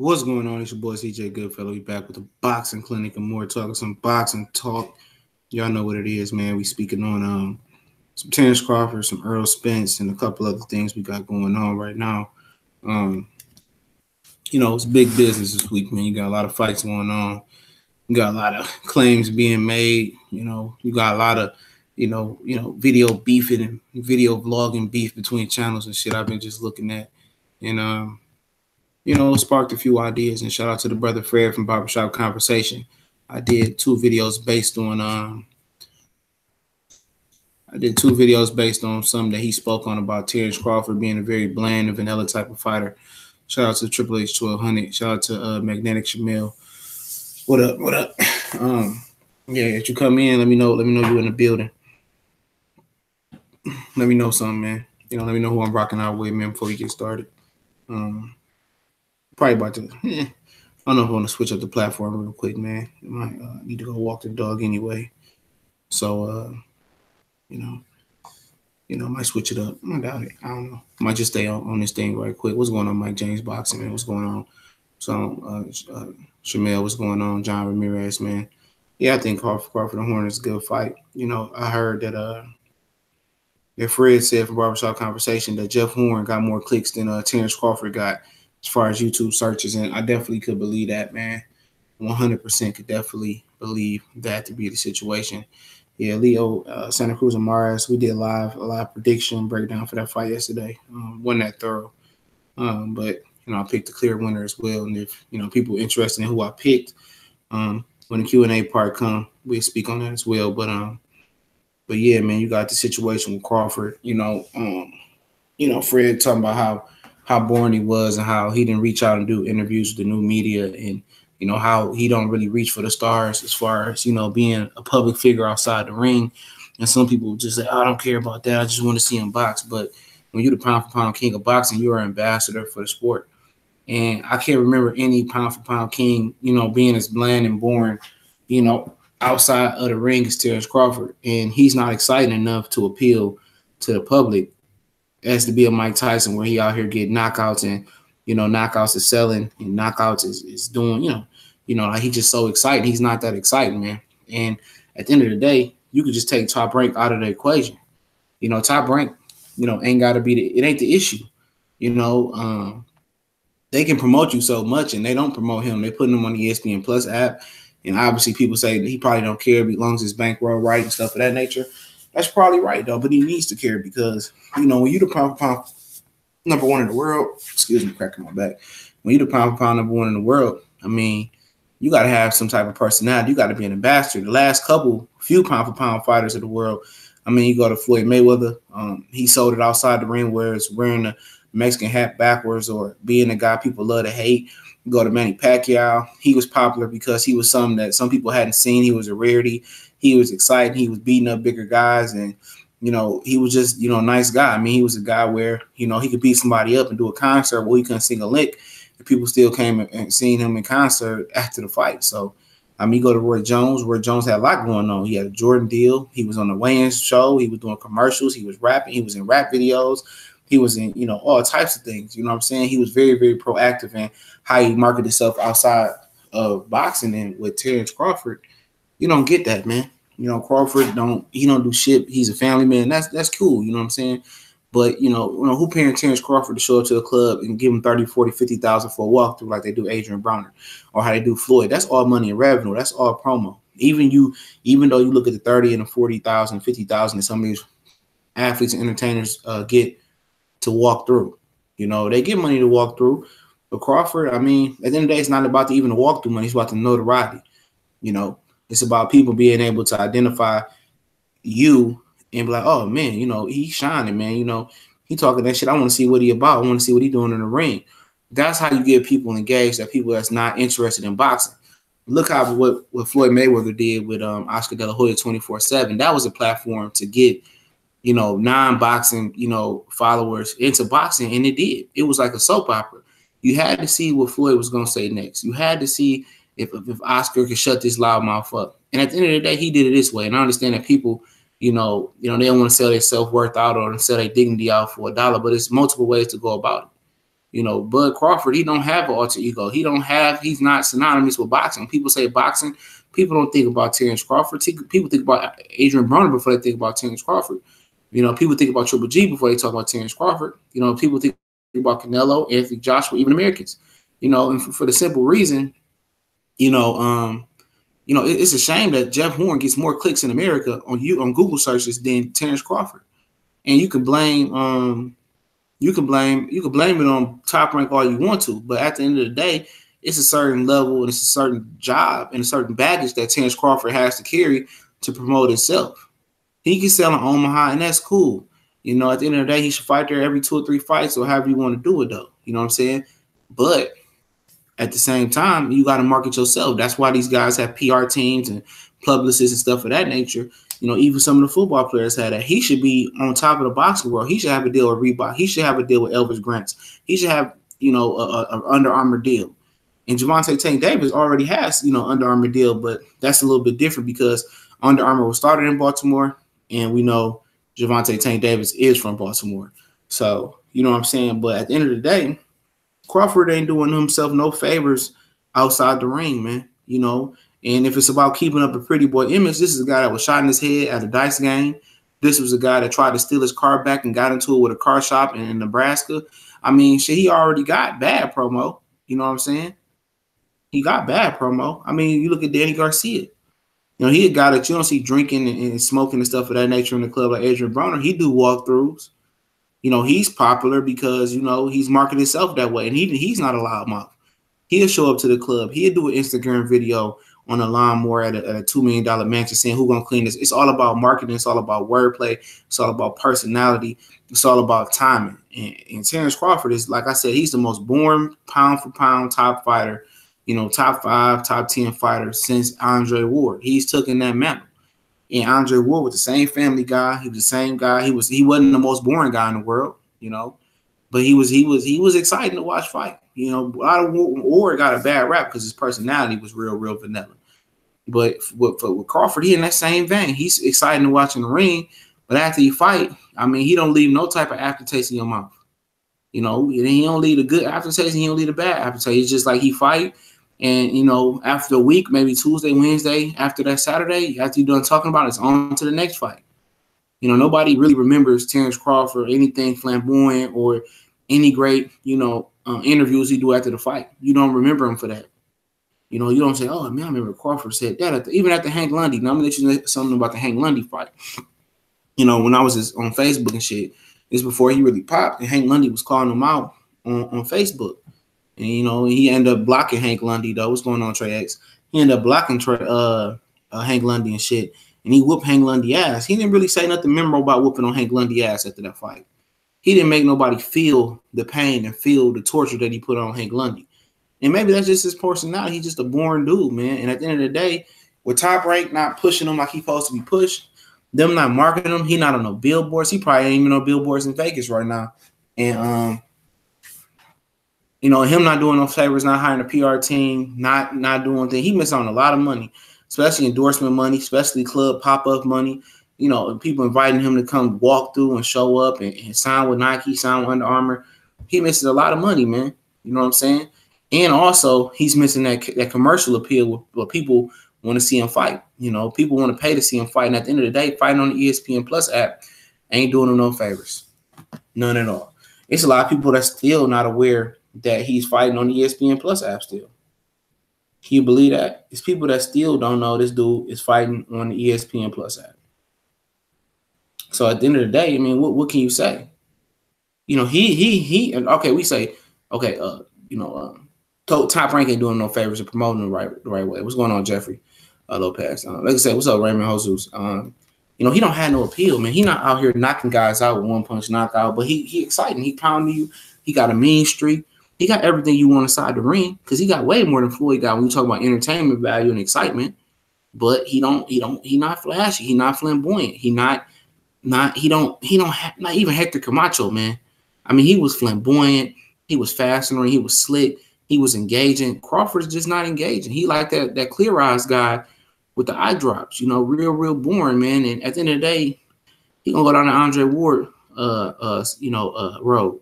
What's going on? It's your boy CJ Goodfellow. We back with a boxing clinic and more, talking some boxing talk. Y'all know what it is, man. We speaking on some Terence Crawford, some Errol Spence, and a couple other things we got going on right now. Um, it's big business this week, man. You got a lot of fights going on. You got a lot of claims being made. You got a lot of video beefing and video vlogging beef between channels and shit. I've been just looking at, and it sparked a few ideas. And shout out to the brother Fred from Barbershop Conversation. I did two videos based on something that he spoke on about Terence Crawford being a very bland and vanilla type of fighter. Shout out to Triple H 1200. Shout out to Magnetic Shamil. What up? What up? Yeah, if you come in, let me know. Let me know you in the building. Let me know something, man. Let me know who I'm rocking out with, man, before we get started. Probably about to. I don't know if I want to switch up the platform real quick, man. I might need to go walk the dog anyway. So, might switch it up. I doubt it. I don't know. Might just stay on this thing right quick. What's going on, Mike James Boxing, man? What's going on? So, Shamel, what's going on? John Ramirez, man. Yeah, I think Crawford and Horn is a good fight. I heard that Fred said from Barbershop Conversation that Jeff Horn got more clicks than Terence Crawford got as far as YouTube searches, and I definitely could believe that, man. 100% could definitely believe that to be the situation. Yeah, Leo, Santa Cruz and Mars, we did a live prediction breakdown for that fight yesterday. Wasn't that thorough, but I picked a clear winner as well. And if people interested in who I picked, when the Q&A part come, we'll speak on that as well. But yeah, man, you got the situation with Crawford. Fred talking about how boring he was and how he didn't reach out and do interviews with the new media, and how he don't really reach for the stars as far as being a public figure outside the ring. And some people just say, I don't care about that, I just want to see him box. But when you're the pound for pound king of boxing, you're an ambassador for the sport. And I can't remember any pound for pound king being as bland and boring outside of the ring as Terence Crawford. And he's not exciting enough to appeal to the public as to be a Mike Tyson, where he out here getting knockouts, and knockouts is selling and knockouts is doing, like he's just so exciting. He's not that exciting, man. And at the end of the day, you could just take Top Rank out of the equation. Top Rank, ain't got to be it ain't the issue. They can promote you so much, and they don't promote him. They put him on the ESPN Plus app, and obviously people say that he probably don't care as long as his bankroll right and stuff of that nature. That's probably right, though, but he needs to care because, when you're the pound for pound number one in the world, excuse me, cracking my back. When you're the pound for pound number one in the world, I mean, you got to have some type of personality. You got to be an ambassador. The last few pound for pound fighters of the world, I mean, you go to Floyd Mayweather. He sold it outside the ring, where it's wearing the Mexican hat backwards or being a guy people love to hate. You go to Manny Pacquiao. He was popular because he was something that some people hadn't seen. He was a rarity. He was exciting. He was beating up bigger guys, and he was just a nice guy. I mean, he was a guy where he could beat somebody up and do a concert where he couldn't sing a lick, and people still came and seen him in concert after the fight. So, I mean, you go to Roy Jones. Roy Jones had a lot going on. He had a Jordan deal. He was on the weigh-in show. He was doing commercials. He was rapping. He was in rap videos. He was in all types of things. You know what I'm saying? He was very, very proactive in how he marketed himself outside of boxing. And with Terence Crawford, you don't get that, man. Crawford don't do shit. He's a family man. That's cool. You know what I'm saying? But, who paying Terence Crawford to show up to a club and give him 30, 40, 50,000 for a walkthrough like they do Adrian Bronner or how they do Floyd? That's all money and revenue. That's all promo. Even though you look at the 30 and the 40,000, 50,000 that some of these athletes and entertainers get to walk through, they get money to walk through. But Crawford, I mean, at the end of the day, it's not about even the walkthrough money. It's about the notoriety. It's about people being able to identify you and be like, oh, man, he's shining, man. He talking that shit. I want to see what he about. I want to see what he doing in the ring. That's how you get people engaged, that people that's not interested in boxing. Look how what Floyd Mayweather did with Oscar De La Hoya 24/7. That was a platform to get, non-boxing, followers into boxing, and it did. It was like a soap opera. You had to see what Floyd was going to say next. You had to see if Oscar could shut this loudmouth up. And at the end of the day, he did it this way. And I understand that people, they don't want to sell their self-worth out or sell their dignity out for $1, but it's multiple ways to go about it. You know, Bud Crawford, he don't have an alter ego. He's not synonymous with boxing. People say boxing, people don't think about Terence Crawford. People think about Adrian Broner before they think about Terence Crawford. You know, people think about Triple G before they talk about Terence Crawford. You know, people think about Canelo, Anthony Joshua, even Americans. You know, and for the simple reason, you know, it's a shame that Jeff Horn gets more clicks in America on Google searches than Terence Crawford. And you can blame it on Top Rank all you want to, but at the end of the day, it's a certain level and it's a certain job and a certain baggage that Terence Crawford has to carry to promote himself. He can sell in Omaha, and that's cool. You know, at the end of the day, he should fight there every 2 or 3 fights or however you want to do it, though. You know what I'm saying? But at the same time, you got to market yourself. That's why these guys have PR teams and publicists and stuff of that nature. You know, even some of the football players had that. He should be on top of the boxing world. He should have a deal with Reebok. He should have a deal with Elvis Grants. He should have, you know, a Under Armour deal. And Gervonta Tank Davis already has, you know, Under Armour deal, but that's a little bit different because Under Armour was started in Baltimore, and we know Gervonta Tank Davis is from Baltimore. So, you know what I'm saying? But at the end of the day, Crawford ain't doing himself no favors outside the ring, man. You know, and if it's about keeping up a pretty boy image, this is a guy that was shot in his head at a dice game. This was a guy that tried to steal his car back and got into it with a car shop in Nebraska. I mean, shit, he already got bad promo. You know what I'm saying? He got bad promo. I mean, you look at Danny Garcia. You know, he a guy that you don't see drinking and smoking and stuff of that nature in the club like Adrian Broner. He do walkthroughs. You know, he's popular because, you know, he's marketing himself that way. And he's not a loudmouth. He'll show up to the club. He'll do an Instagram video on a lawnmower at a $2 million mansion saying, who's going to clean this? It's all about marketing. It's all about wordplay. It's all about personality. It's all about timing. And Terence Crawford is, like I said, he's the most boring pound for pound top fighter, you know, top 5, top 10 fighter since Andre Ward. He's taken that mantle. And Andre Ward was the same family guy. He was the same guy. He wasn't the most boring guy in the world, you know, but he was exciting to watch fight. You know, a lot of Ward got a bad rap because his personality was real vanilla. But with Crawford, he in that same vein. He's exciting to watch in the ring, but after you fight, I mean, he don't leave no type of aftertaste in your mouth. You know, he don't leave a good aftertaste and he don't leave a bad aftertaste. It's just like he fight. And, you know, after a week, maybe Tuesday, Wednesday, after that Saturday, after you're done talking about it, it's on to the next fight. You know, nobody really remembers Terence Crawford, anything flamboyant or any great, you know, interviews he do after the fight. You don't remember him for that. You know, you don't say, oh, man, I remember Crawford said that. Even at the Hank Lundy. Now, I'm going to let you know something about the Hank Lundy fight. You know, when I was on Facebook and shit, it's before he really popped, and Hank Lundy was calling him out on Facebook. And, you know, he ended up blocking Hank Lundy, though. What's going on, Trey X? He ended up blocking Hank Lundy and shit. And he whooped Hank Lundy ass. He didn't really say nothing memorable about whooping on Hank Lundy ass after that fight. He didn't make nobody feel the pain and feel the torture that he put on Hank Lundy. And maybe that's just his personality. He's just a boring dude, man. And at the end of the day, with Top Rank not pushing him like he's supposed to be pushed, them not marketing him, he not on no billboards. He probably ain't even on billboards in Vegas right now. And you know, him not doing no favors, not hiring a PR team, not doing things. He missed on a lot of money, especially endorsement money, especially club pop-up money. You know, people inviting him to come walk through and show up and sign with Nike, sign with Under Armour. He misses a lot of money, man. You know what I'm saying? And also, he's missing that commercial appeal where people want to see him fight. You know, people want to pay to see him fight. And at the end of the day, fighting on the ESPN Plus app ain't doing him no favors. None at all. It's a lot of people that's still not aware that he's fighting on the ESPN Plus app still. Can you believe that? It's people that still don't know this dude is fighting on the ESPN Plus app. So at the end of the day, I mean, what can you say? You know, okay, we say, okay, Top Rank ain't doing no favors and promoting the right way. What's going on, Jeffrey Lopez? Like I said, what's up, Raymond Jesus? You know, he don't have no appeal, man. He not out here knocking guys out with one punch knockout, but he exciting. He pounding you. He got a mean streak. He got everything you want inside the ring because he got way more than Floyd got when you talk about entertainment value and excitement. But he not flashy. He not flamboyant. He not even Hector Camacho, man. I mean, he was flamboyant. He was fascinating. He was slick. He was engaging. Crawford's just not engaging. He like that clear eyes guy with the eye drops, you know, real boring, man. And at the end of the day, he gonna go down the Andre Ward road.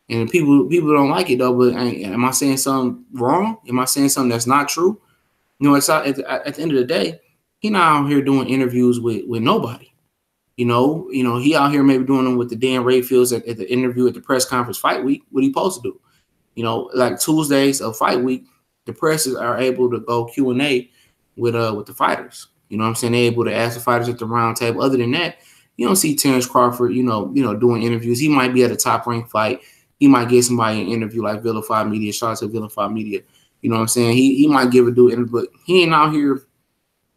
And people don't like it though. But am I saying something wrong? Am I saying something that's not true? You know, it's at the end of the day, he not out here doing interviews with nobody. You know, he out here maybe doing them with the Dan Rayfields at the interview at the press conference fight week. What he supposed to do? You know, like Tuesdays of fight week, the presses are able to go Q&A with the fighters. You know what I'm saying? They're able to ask the fighters at the round table. Other than that, you don't see Terence Crawford, doing interviews. He might be at a top ranked fight. He might get somebody an interview like Vilified Media, shout out to Vilified Media. You know what I'm saying? He might give a dude interview, but he ain't out here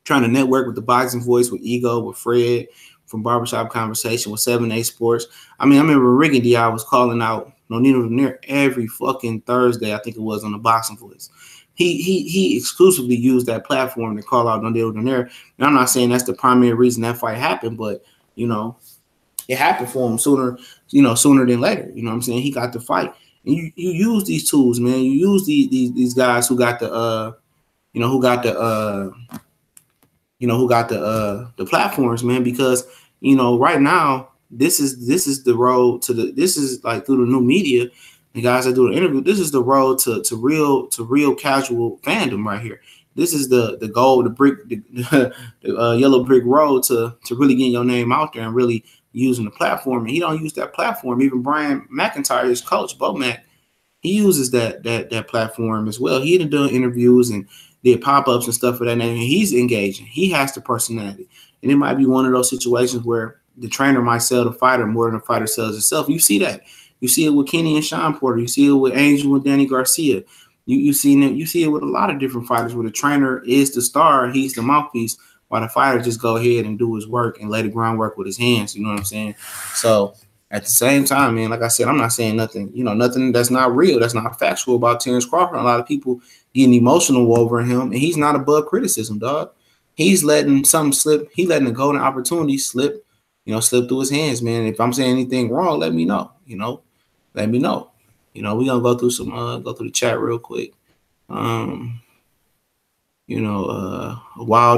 trying to network with the Boxing Voice, with Ego, with Fred from Barbershop Conversation, with 7A Sports. I mean, I remember Ricky D.I. was calling out Nonito Donaire every fucking Thursday, I think it was, on the Boxing Voice. He exclusively used that platform to call out Nonito Donaire. And I'm not saying that's the primary reason that fight happened, but, it happened for him sooner than later. You know what I'm saying? He got the fight. And you use these tools, man. You use these guys who got the the platforms, man, because right now this is the road to this is like through the new media, the guys that do the interview, this is the road to real casual fandom right here. This is the goal, the yellow brick road to really getting your name out there and really using the platform. And he don't use that platform. Even Brian McIntyre, his coach, Bo Mac, he uses that platform as well. He done done interviews and did pop-ups and stuff of that name. And he's engaging. He has the personality. And it might be one of those situations where the trainer might sell the fighter more than the fighter sells itself. You see that. You see it with Kenny and Sean Porter. You see it with Angel and Danny Garcia. You see it with a lot of different fighters where the trainer is the star, he's the mouthpiece, while the fighter just go ahead and do his work and lay the groundwork with his hands. You know what I'm saying? So at the same time, man, like I said, I'm not saying nothing, nothing that's not real, that's not factual about Terence Crawford. A lot of people getting emotional over him, and he's not above criticism, dog. He's letting something slip. He's letting a golden opportunity slip through his hands, man. If I'm saying anything wrong, let me know. Let me know. We're gonna go through go through the chat real quick. Wild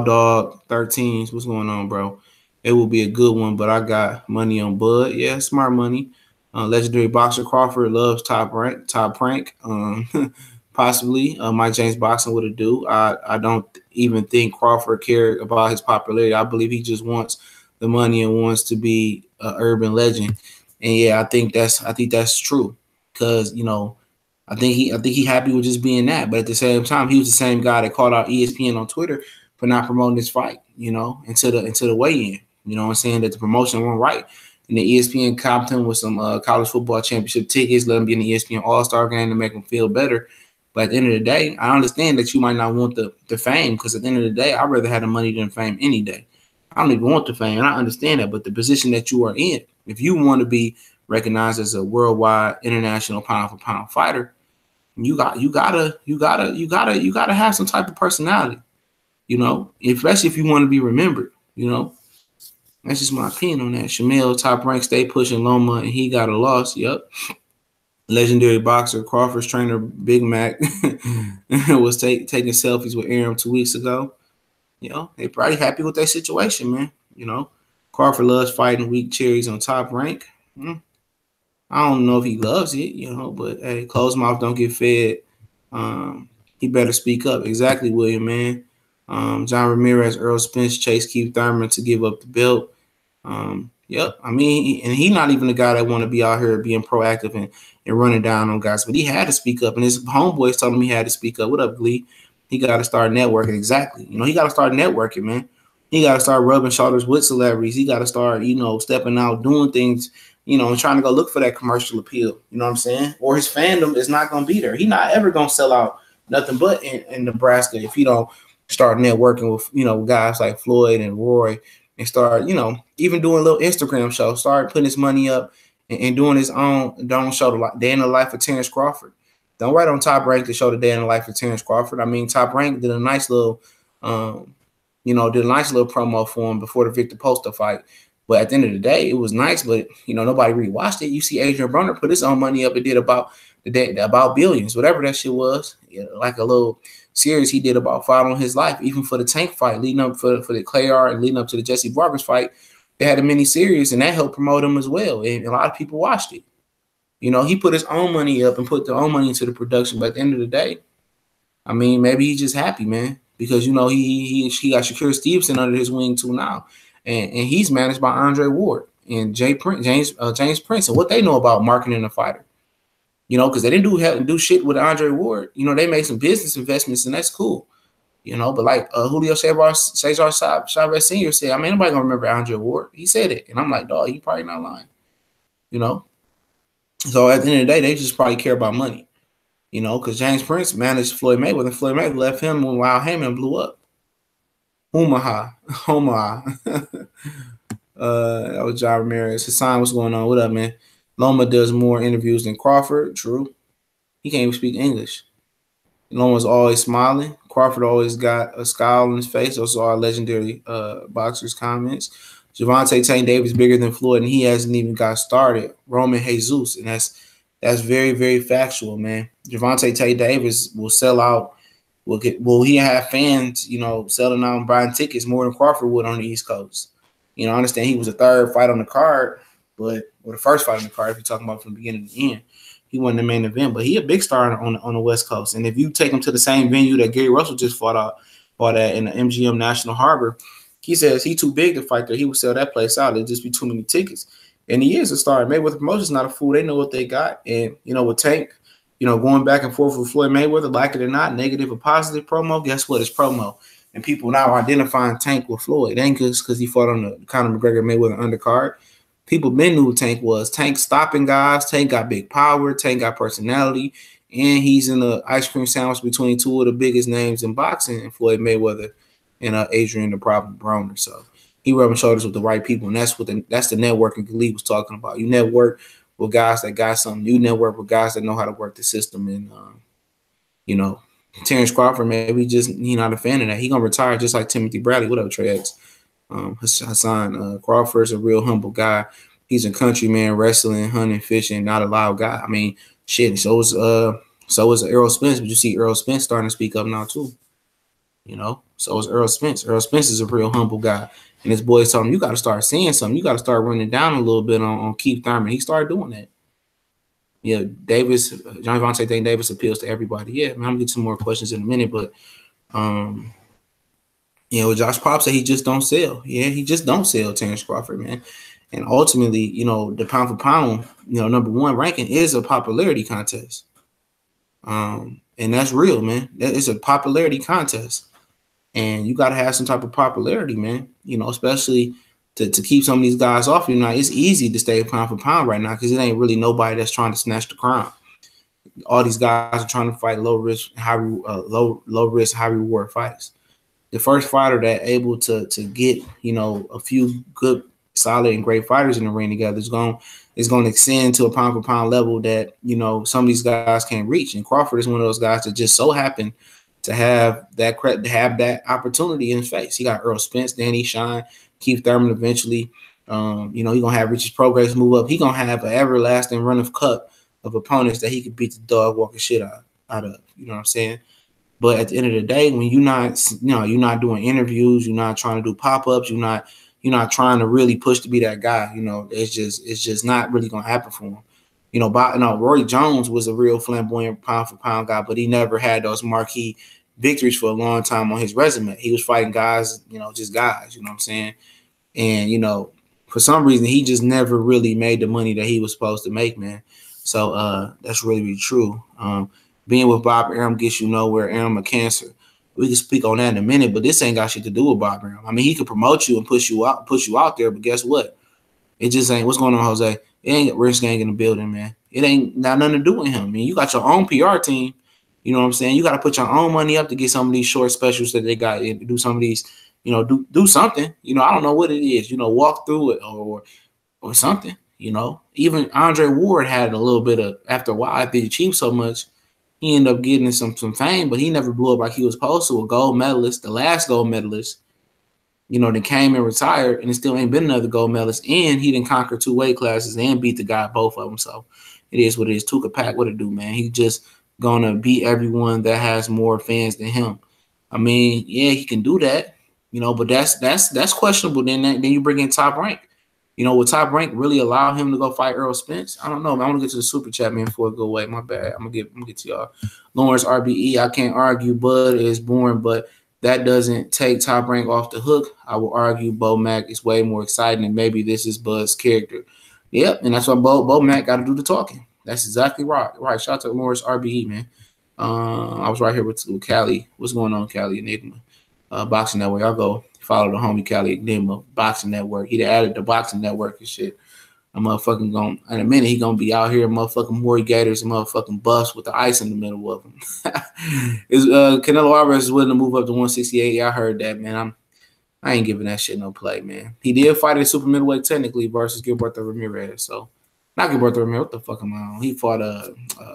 Dog 13s. What's going on, bro? It will be a good one, but I got money on Bud. Yeah, smart money. Legendary boxer Crawford loves top rank. Possibly. Mike James boxing with a do. I don't even think Crawford cared about his popularity. I believe he just wants the money and wants to be an urban legend. And yeah, I think that's true. Because, I think he happy with just being that. But at the same time, he was the same guy that called out ESPN on Twitter for not promoting this fight, into the weigh-in. You know what I'm saying? That the promotion went right. And the ESPN copped him with some college football championship tickets, let him be in the ESPN All-Star game to make him feel better. But at the end of the day, I understand that you might not want the fame, because at the end of the day, I'd rather have the money than fame any day. I don't even want the fame, and I understand that. But the position that you are in, if you want to be recognized as a worldwide, international pound-for-pound fighter, you gotta have some type of personality, especially if you want to be remembered. That's just my opinion on that. Shamil, top rank, stay pushing Loma, and he got a loss. Yep. Legendary boxer Crawford's trainer Big Mac was taking selfies with Aaron 2 weeks ago. They probably happy with their situation, man. Crawford loves fighting weak cherries on Top Rank. I don't know if he loves it, but hey, closed mouth don't get fed. He better speak up. Exactly, William, man. John Ramirez, Errol Spence, Chase Keith Thurman to give up the belt. Yep. I mean, and he's not even the guy that want to be out here being proactive and running down on guys, but he had to speak up, and his homeboys told him he had to speak up. What up, Glee? He got to start networking. Exactly. He got to start networking, man. He got to start rubbing shoulders with celebrities. He got to start, stepping out, doing things, and trying to go look for that commercial appeal. You know what I'm saying? Or his fandom is not going to be there. He's not ever going to sell out nothing but in Nebraska if he don't start networking with, guys like Floyd and Roy, and start, even doing little Instagram shows, start putting his money up and doing his own show, the day in the life of Terence Crawford. Don't write on Top Rank to show the day in the life of Terence Crawford. I mean, Top Rank did a nice little, promo for him before the Victor Poster fight. But at the end of the day, it was nice, but, nobody really watched it. You see Adrian Broner put his own money up and did about Billions, whatever that shit was, like a little series he did about following his life, even for the Tank fight, leading up for the Clay Art and leading up to the Jesse Vargas fight. They had a mini series, and that helped promote him as well. And a lot of people watched it. He put his own money up and put their own money into the production. But at the end of the day, I mean, maybe he's just happy, man, because he got Shakur Stevenson under his wing too now, and he's managed by Andre Ward and James Prince, and what they know about marketing a fighter. Because they didn't do shit with Andre Ward. They made some business investments, and that's cool. But like Julio Cesar Chavez Sr. said, I mean, nobody gonna remember Andre Ward. He said it, and I'm like, dog, you probably not lying. So at the end of the day, they just probably care about money. Because James Prince managed Floyd Mayweather, and Floyd Mayweather left him when Wild Heyman blew up. Omaha. That was John Ramirez. Hassan, what's going on? What up, man? Loma does more interviews than Crawford. True. He can't even speak English. Loma's always smiling. Crawford always got a scowl on his face. Those are our legendary boxers' comments. Gervonta Tank Davis bigger than Floyd, and he hasn't even got started. Roman Jesus, and that's very, very factual, man. Gervonta Tank Davis will sell out. He have fans, selling out and buying tickets more than Crawford would on the East Coast. I understand he was the third fight on the card, or the first fight on the card if you're talking about from the beginning to the end. He won the main event, but he a big star on the West Coast. And if you take him to the same venue that Gary Russell just fought at in the MGM National Harbor, he says he's too big to fight there. He would sell that place out. It'd just be too many tickets. And he is a star. Mayweather Promotions not a fool. They know what they got. And, with Tank, going back and forth with Floyd Mayweather, like it or not, negative or positive promo, guess what? It's promo. And people now identifying Tank with Floyd. It ain't just because he fought on the Conor McGregor Mayweather undercard. People been knew who Tank was. Tank stopping guys. Tank got big power. Tank got personality. And he's in the ice cream sandwich between two of the biggest names in boxing, Floyd Mayweather and Adrian the Problem Broner. So he rubbing shoulders with the right people. And that's the networking Khalid was talking about. You network with guys that got something. You network with guys that know how to work the system. And, Terence Crawford, maybe he not a fan of that. He going to retire just like Timothy Bradley. What up, Trey X? Hassan, Crawford's a real humble guy. He's a countryman, wrestling, hunting, fishing, not a loud guy. I mean, shit. So is Errol Spence, but you see Errol Spence starting to speak up now too. So is Errol Spence. Errol Spence is a real humble guy, and his boys told him, "You got to start saying something. You got to start running down a little bit on Keith Thurman." He started doing that. Yeah, Gervonta Davis appeals to everybody. Yeah, man, I'm gonna get some more questions in a minute, but Josh Pop said he just don't sell. Yeah, he just don't sell Terence Crawford, man. And ultimately, the pound for pound, number one ranking is a popularity contest. And that's real, man. It's a popularity contest. And you got to have some type of popularity, man, especially to keep some of these guys off. It's easy to stay pound for pound right now because it ain't really nobody that's trying to snatch the crown. All these guys are trying to fight low risk, high reward fights. The first fighter that able to get, a few good, solid, and great fighters in the ring together is going to extend to a pound for pound level that, some of these guys can't reach. And Crawford is one of those guys that just so happened to have that opportunity in his face. He got Earl Spence, Danny Shine, Keith Thurman eventually. He gonna have Richard Progress move up. He gonna have an everlasting run of cup of opponents that he could beat the dog walking shit out of. You know what I'm saying? But at the end of the day, when you're not doing interviews, you're not trying to do pop-ups, you're not trying to really push to be that guy. It's just not really gonna happen for him. Roy Jones was a real flamboyant pound for pound guy, but he never had those marquee victories for a long time on his resume. He was fighting guys, just guys, you know what I'm saying? And, for some reason, he just never really made the money that he was supposed to make, man. So that's really, really true. Being with Bob Arum gets you nowhere. Arum a cancer. We can speak on that in a minute, but this ain't got shit to do with Bob Arum. I mean, he could promote you and push you out there, but guess what? It just ain't. What's going on, Jose? It ain't Risk Gang in the building, man. It ain't got nothing to do with him. I mean, you got your own PR team. You know what I'm saying? You got to put your own money up to get some of these short specials that they got. Do some of these, do something. I don't know what it is. Walk through it or something. Even Andre Ward had a little bit of, after a while, after he achieved so much, he ended up getting some fame, but he never blew up like he was supposed to. A gold medalist, the last gold medalist, then came and retired, and it still ain't been another gold medalist. And he didn't conquer 2 weight classes and beat the guy, both of them. So it is what it is. Tuka Pack, what it do, man? He just gonna beat everyone that has more fans than him. I mean, yeah, he can do that, but that's questionable. Then you bring in Top Rank. You know, would Top Rank really allow him to go fight Errol Spence? I don't know, man. I want to get to the super chat, man, before it go away. My bad. I'm gonna get to y'all. Lawrence RBE, I can't argue Bud is boring, but that doesn't take Top Rank off the hook. I will argue Bo Mack is way more exciting, and maybe this is Bud's character. Yep, and that's why Bo Mack got to do the talking. That's exactly right. Right. Shout out to Lawrence RBE, man. I was right here with Cali. What's going on, Cali Enigma? Boxing Network. Y'all go follow the homie Cali Enigma Boxing Network. He added the Boxing Network and shit. I'm motherfucking going in a minute. He gonna be out here, motherfucking Maury Gators and motherfucking buffs with the ice in the middle of them. Is Canelo Alvarez is willing to move up to 168? Yeah, I heard that, man. I ain't giving that shit no play, man. He did fight at super middleweight technically versus Gilberto Ramirez. So not Gilberto Ramirez. What the fuck am I on? He fought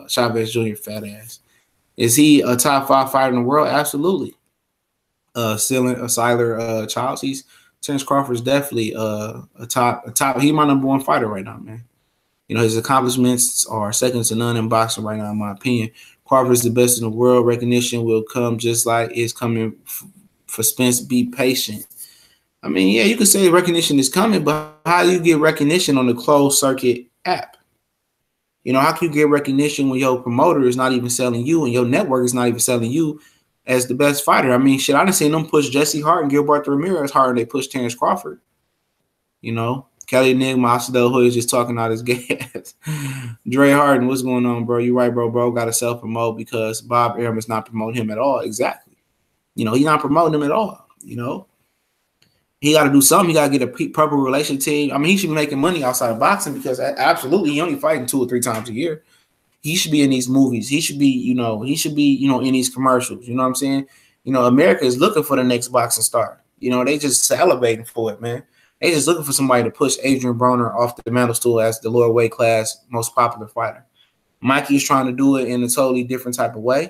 Chavez Jr. fat ass. Is he a top 5 fighter in the world? Absolutely. Siler Childs. He's Terence Crawford is definitely a top. He's my number 1 fighter right now, man. You know, his accomplishments are second to none in boxing right now, in my opinion. Crawford is the best in the world. Recognition will come just like it's coming for Spence. Be patient. I mean, yeah, you could say recognition is coming, but how do you get recognition on the closed circuit app? You know, how can you get recognition when your promoter is not even selling you and your network is not even selling you as the best fighter? I mean, shit, I done seen them push Jesse Hart and Gilberto Ramirez harder than they push Terence Crawford. You know, Kelly Enigma, Occidental Hood is just talking out his gas. Dre Harden, what's going on, bro? You right, bro. Bro got to self-promote because Bob Arum is not promoting him at all. Exactly. You know, he's not promoting him at all, you know. He got to do something. He got to get a proper relation team. I mean, he should be making money outside of boxing because absolutely he only fighting 2 or 3 times a year. He should be in these movies. He should be, you know, in these commercials. You know what I'm saying? You know, America is looking for the next boxing star. You know, they just salivating for it, man. They just looking for somebody to push Adrian Broner off the mantle stool as the lower weight class most popular fighter. Mikey is trying to do it in a totally different type of way,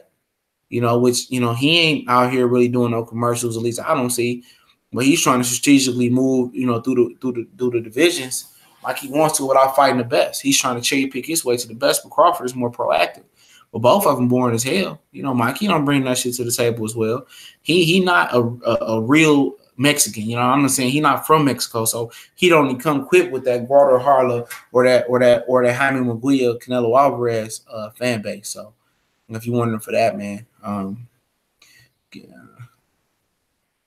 you know, which, you know, he ain't out here really doing no commercials, at least I don't see. But he's trying to strategically move, you know, through the divisions like he wants to without fighting the best. He's trying to cherry pick his way to the best, but Crawford is more proactive. But both of them boring as hell. You know, Mikey don't bring that shit to the table as well. He not a real Mexican. You know, I'm not saying he's not from Mexico, so he don't come equipped with that Guadalajara or that Jaime Munguia, Canelo Alvarez fan base. So if you're wondering for that, man, yeah.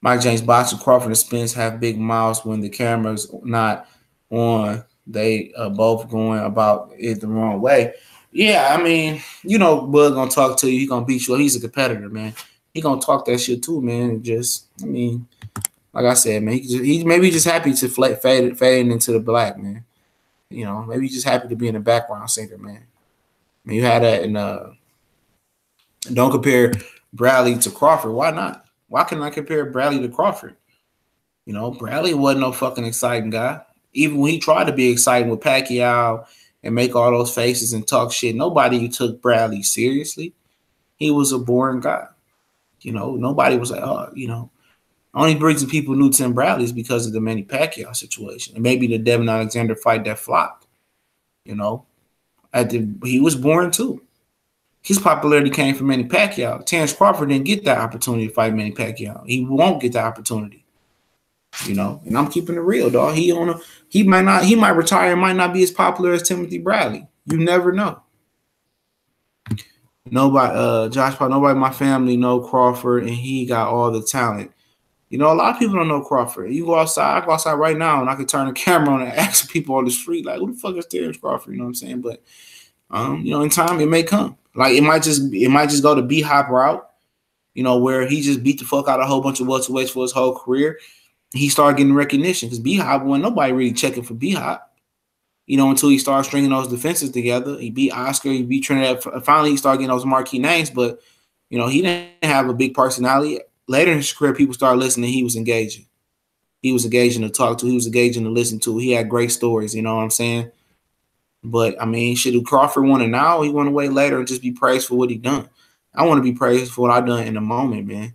Mike James boxing Crawford and Spence have big mouths when the camera's not on. They both going about it the wrong way. Yeah, I mean, you know, Bud gonna talk to you. He gonna beat you. He's a competitor, man. He gonna talk that shit too, man. And just, I mean, like I said, man, he maybe just happy to fade into the black, man. You know, maybe he's just happy to be in the background singer, man. I mean, you had that in don't compare Bradley to Crawford. Why not? Why can I compare Bradley to Crawford? You know, Bradley wasn't no fucking exciting guy. Even when he tried to be exciting with Pacquiao and make all those faces and talk shit, nobody took Bradley seriously. He was a boring guy. You know, nobody was like, oh, you know. Only reason people knew Tim Bradley is because of the Manny Pacquiao situation. And maybe the Devin Alexander fight that flopped. You know, he was boring too. His popularity came from Manny Pacquiao. Terence Crawford didn't get that opportunity to fight Manny Pacquiao. He won't get that opportunity. You know, and I'm keeping it real, dog. He might retire and might not be as popular as Timothy Bradley. You never know. Nobody, Josh Paul, nobody in my family know Crawford, and he got all the talent. You know, a lot of people don't know Crawford. You go outside, I go outside right now, and I can turn the camera on and ask people on the street, like, who the fuck is Terence Crawford? You know what I'm saying? But you know, in time it may come. Like it might just go the B-Hop route, you know, where he just beat the fuck out of a whole bunch of welterweights for his whole career. He started getting recognition because B-Hop wasn't nobody really checking for B-Hop, you know, until he started stringing those defenses together. He beat Oscar, he beat Trinidad. Finally, he started getting those marquee names, but, you know, he didn't have a big personality. Later in his career, people started listening. He was engaging. He was engaging to talk to. He was engaging to listen to. He had great stories, you know what I'm saying? But, I mean, should Crawford want it now? He want to wait later and just be praised for what he done. I want to be praised for what I done in the moment, man.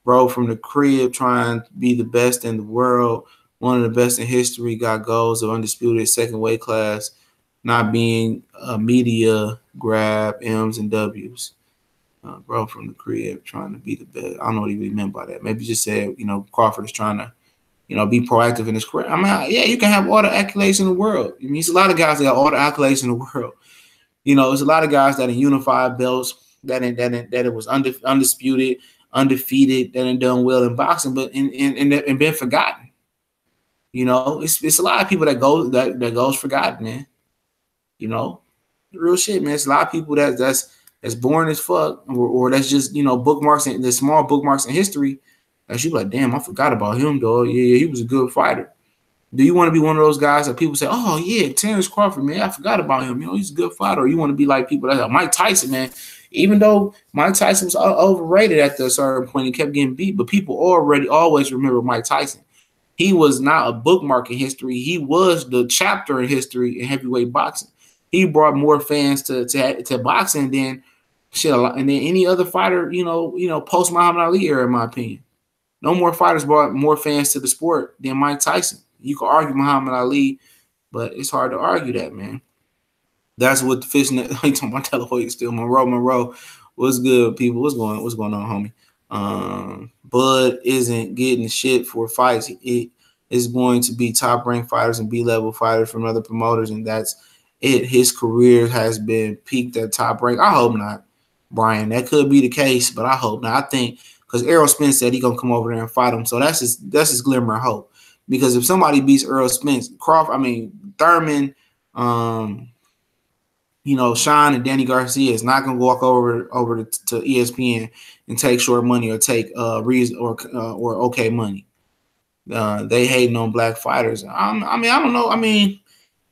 Bro, from the crib, trying to be the best in the world, one of the best in history, got goals of undisputed second weight class, not being a media grab, M's and W's. Bro, from the crib, trying to be the best. I don't know what he really meant by that. Maybe just said, you know, Crawford is trying to be proactive in his career. I mean, yeah, you can have all the accolades in the world. I mean, it's a lot of guys that got all the accolades in the world. There's a lot of guys that in unified belts, that it was undisputed, undefeated, that ain't done well in boxing, but and been forgotten. It's a lot of people that goes forgotten, man. Real shit, man. It's a lot of people that's boring as fuck, or that's just bookmarks and the small bookmarks in history. That you like, damn, I forgot about him, dog. Yeah, he was a good fighter. Do you want to be one of those guys that people say, oh, yeah, Terence Crawford, man, I forgot about him. He's a good fighter. Or you want to be like people that like Mike Tyson, man. Even though Mike Tyson was overrated at a certain point, he kept getting beat, but people always remember Mike Tyson. He was not a bookmark in history. He was the chapter in history in heavyweight boxing. He brought more fans to boxing than shit a lot, and then any other fighter, post Muhammad Ali era, in my opinion. No more fighters brought more fans to the sport than Mike Tyson. You can argue Muhammad Ali, but it's hard to argue that, man. That's what the fishnet. I'm talking about Telehoy still. Monroe. What's good, people? What's going on, homie? Bud isn't getting shit for fights. It is going to be top ranked fighters and B-level fighters from other promoters, and that's it. His career has been peaked at top rank. I hope not, Brian. That could be the case, but I hope not. I think because Errol Spence said he's gonna come over there and fight him, so that's his glimmer of hope. Because if somebody beats Errol Spence, Thurman, Sean and Danny Garcia is not going to walk over to ESPN and take short money or take reason or okay money. They hating on black fighters. I don't know. I mean,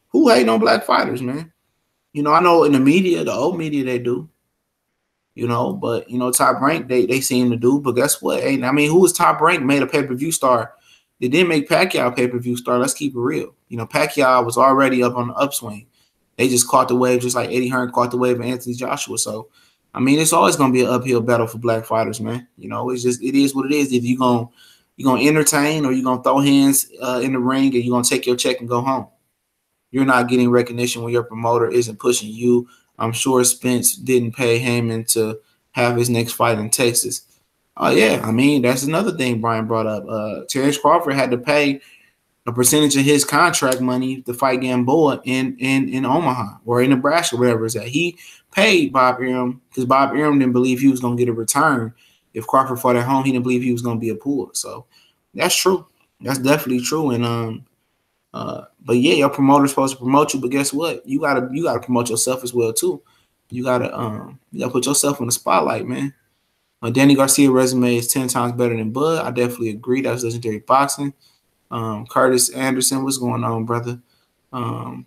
who hating on black fighters, man? I know in the media, the old media, they do. But Top Rank they seem to do. But guess what? Who was Top Rank made a pay-per-view star? They didn't make Pacquiao a pay-per-view star. Let's keep it real. Pacquiao was already up on the upswing. They just caught the wave just like Eddie Hearn caught the wave of Anthony Joshua. So, it's always going to be an uphill battle for black fighters, man. It is what it is. If you're gonna entertain or you're going to throw hands in the ring and you're going to take your check and go home. You're not getting recognition when your promoter isn't pushing you. I'm sure Spence didn't pay Heyman to have his next fight in Texas. Oh, yeah. That's another thing Brian brought up. Terence Crawford had to pay a percentage of his contract money to fight Gamboa in Omaha or in Nebraska, wherever it's at. He paid Bob Arum because Bob Arum didn't believe he was going to get a return. If Crawford fought at home, he didn't believe he was going to be a pull. So that's true. That's definitely true. And but yeah, your promoter's supposed to promote you, but guess what? You gotta promote yourself as well too. You gotta put yourself in the spotlight, man. Danny Garcia resume is 10 times better than Bud. I definitely agree. That's legendary boxing. Curtis Anderson, what's going on, brother? I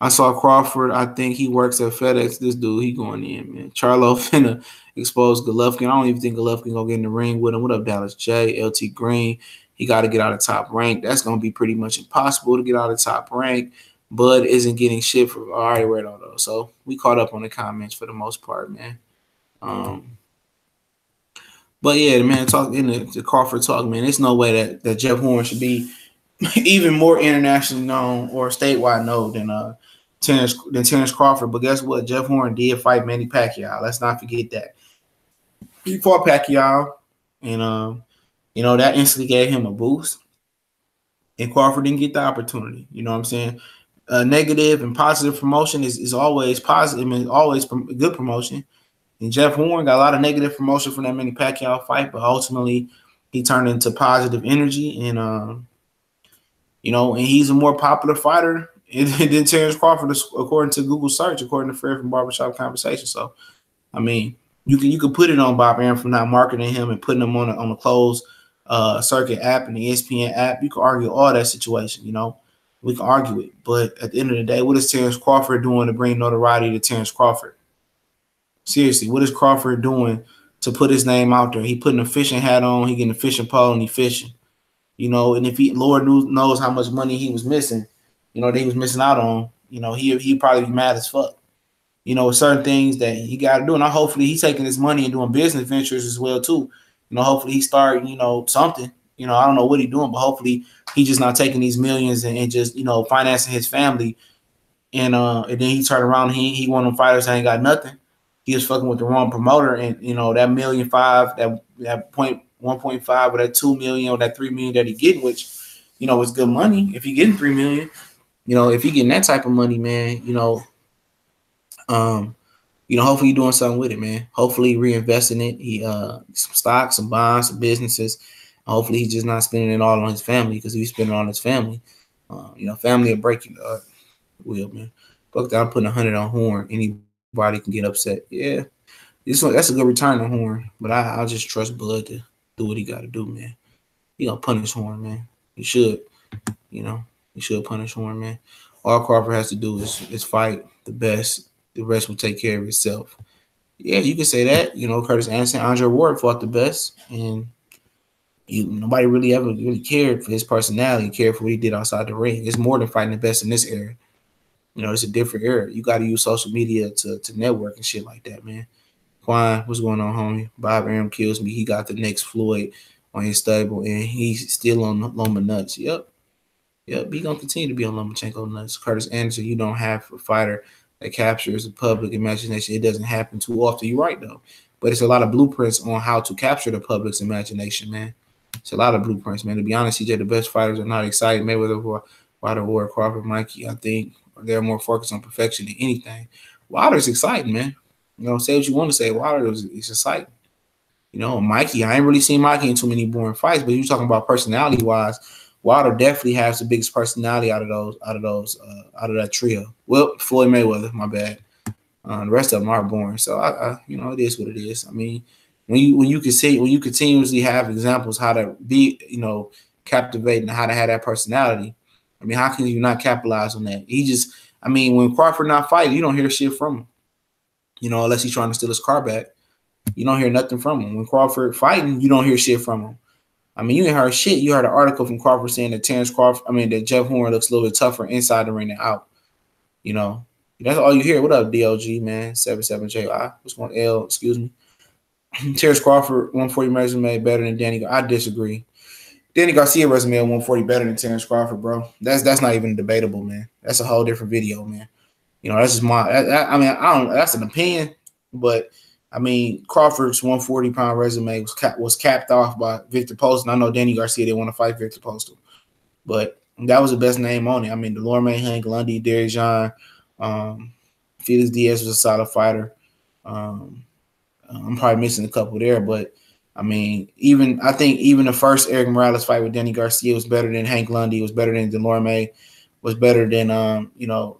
saw Crawford. I think he works at FedEx. This dude, he going in, man. Charlo finna expose Golovkin. I don't even think Golovkin gonna get in the ring with him. What up, Dallas J? LT Green. He got to get out of Top Rank. That's gonna be pretty much impossible to get out of Top Rank. Bud isn't getting shit for. I already read all those, so we caught up on the comments for the most part, man. But yeah, man, talk in the Crawford talk, man. There's no way that Jeff Horn should be even more internationally known or statewide known than Terence Crawford. But guess what? Jeff Horn did fight Manny Pacquiao. Let's not forget that. He fought Pacquiao, and that instantly gave him a boost. And Crawford didn't get the opportunity. You know what I'm saying? Negative and positive promotion is always positive. Always good promotion. And Jeff Horn got a lot of negative promotion from that Manny Pacquiao fight, but ultimately he turned into positive energy, and and he's a more popular fighter than Terence Crawford, according to Google search, according to Fred from Barbershop Conversation. So, you can put it on Bob Arum for not marketing him and putting him on the closed circuit app and the ESPN app. You can argue all that situation, we can argue it. But at the end of the day, what is Terence Crawford doing to bring notoriety to Terence Crawford? Seriously, what is Crawford doing to put his name out there? He putting a fishing hat on, he getting a fishing pole, and he fishing. And if Lord knows how much money he was missing, that he was missing out on, he'd probably be mad as fuck. Certain things that he got to do. And hopefully he's taking his money and doing business ventures as well, too. Hopefully he start, something. I don't know what he's doing, but hopefully he's just not taking these millions and just, financing his family. And then he turned around and he one of them fighters that ain't got nothing. He was fucking with the wrong promoter, and that $1.5 million, that $0.1 1.5 or that 2 million or that 3 million that he getting, which, you know, is good money. If he getting 3 million, you know, if he getting that type of money, man, hopefully you're doing something with it, man. Hopefully reinvesting it. He some stocks, some bonds, some businesses. Hopefully he's just not spending it all on his family, because if he's spending it on his family, family will break you, will, man. Fuck that, I'm putting 100 on Horn. Anybody can get upset. Yeah. That's a good return on Horn, but I'll just trust Bud to do what he got to do, man. He gonna punish Horn, man. He should, you know. He should punish Horn, man. All Crawford has to do is fight the best. The rest will take care of itself. Yeah, you could say that. You know, Curtis Anderson, Andre Ward fought the best, and nobody really ever really cared for his personality, cared for what he did outside the ring. It's more than fighting the best in this era. You know, it's a different era. You got to use social media to network and shit like that, man. Quan, what's going on, homie? Bob Arum kills me. He got the next Floyd on his stable, and he's still on Loma nuts. Yep. He gonna continue to be on Lomachenko nuts. Curtis Anderson, you don't have a fighter that captures the public imagination. It doesn't happen too often. You're right, though. But it's a lot of blueprints on how to capture the public's imagination, man. It's a lot of blueprints, man. To be honest, CJ, the best fighters are not excited. Mayweather, Wilder, Ward, Crawford, Mikey, I think they're more focused on perfection than anything. Wilder's exciting, man. You know, say what you want to say. Wilder is exciting. You know, Mikey, I ain't really seen Mikey in too many boring fights, but you're talking about personality-wise, Wilder definitely has the biggest personality out of that trio. Well, Floyd Mayweather, my bad. The rest of them are boring. So it is what it is. I mean, when you continuously have examples how to be, captivating, how to have that personality. I mean, how can you not capitalize on that? When Crawford not fighting, you don't hear shit from him. You know, unless he's trying to steal his car back, you don't hear nothing from him. When Crawford fighting, you don't hear shit from him. I mean, you ain't heard shit. You heard an article from Crawford saying that that Jeff Horn looks a little bit tougher inside the ring than out. You know, that's all you hear. What up, DLG, man? 77JI. What's going on, L? Excuse me. Terence Crawford, 140 resume better than Danny. I disagree. Danny Garcia resume at 140 better than Terence Crawford, bro. That's not even debatable, man. That's a whole different video, man. You know, that's just that's an opinion, but I mean, Crawford's 140-pound resume was capped off by Victor Postal. I know Danny Garcia didn't want to fight Victor Postal, but that was the best name on it. I mean, Delorme, Hank Lundy, Derek Jean, Felix Diaz was a solid fighter. I'm probably missing a couple there, but I mean, I think even the first Eric Morales fight with Danny Garcia was better than Hank Lundy, was better than Delorme, was better than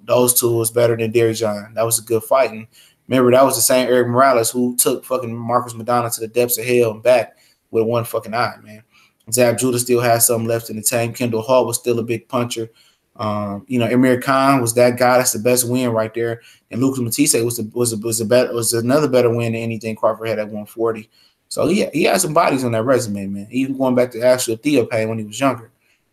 those two, was better than Derek Jean. That was a good fight. And remember, that was the same Eric Morales who took fucking Marcus Madonna to the depths of hell and back with one fucking eye, man. Zab Judah still has something left in the tank. Kendall Hall was still a big puncher. Amir Khan was that guy. That's the best win right there. And Lucas Matisse was another better win than anything Crawford had at 140. So he had some bodies on that resume, man. Even going back to actual Theopain when he was younger.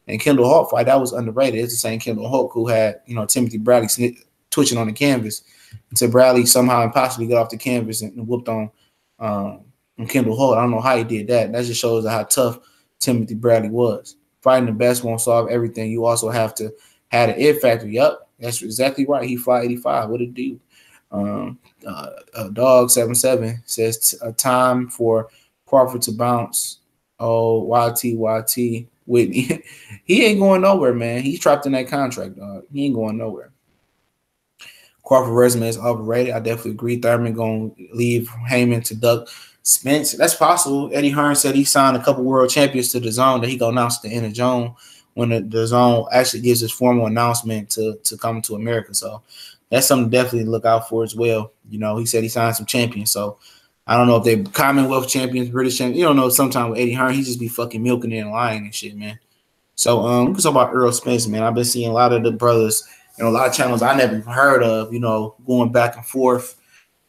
And Kendall Hulk fight, that was underrated. It's the same Kendall Hulk who had, Timothy Bradley twitching on the canvas until Bradley somehow impossibly got off the canvas and whooped on Kendall Holt. I don't know how he did that. That just shows how tough Timothy Bradley was. Fighting the best won't solve everything. You also have to have an it factor. Yup, that's exactly right. He fought 85. What did it do? Dog77 says a time for Crawford to bounce. Oh, YT Whitney. He ain't going nowhere, man. He's trapped in that contract, dog. He ain't going nowhere. Crawford resume is overrated. I definitely agree. Thurman going to leave Heyman to duck Spence. That's possible. Eddie Hearn said he signed a couple world champions to the zone that he going to announce at the end of June when the zone actually gives his formal announcement to come to America. So that's something to definitely look out for as well. He said he signed some champions. So I don't know if they're Commonwealth champions, British champions. You don't know. Sometimes with Eddie Hearn, he just be fucking milking it and lying and shit, man. So we can talk about Errol Spence, man. I've been seeing a lot of the brothers, a lot of channels I never even heard of, going back and forth,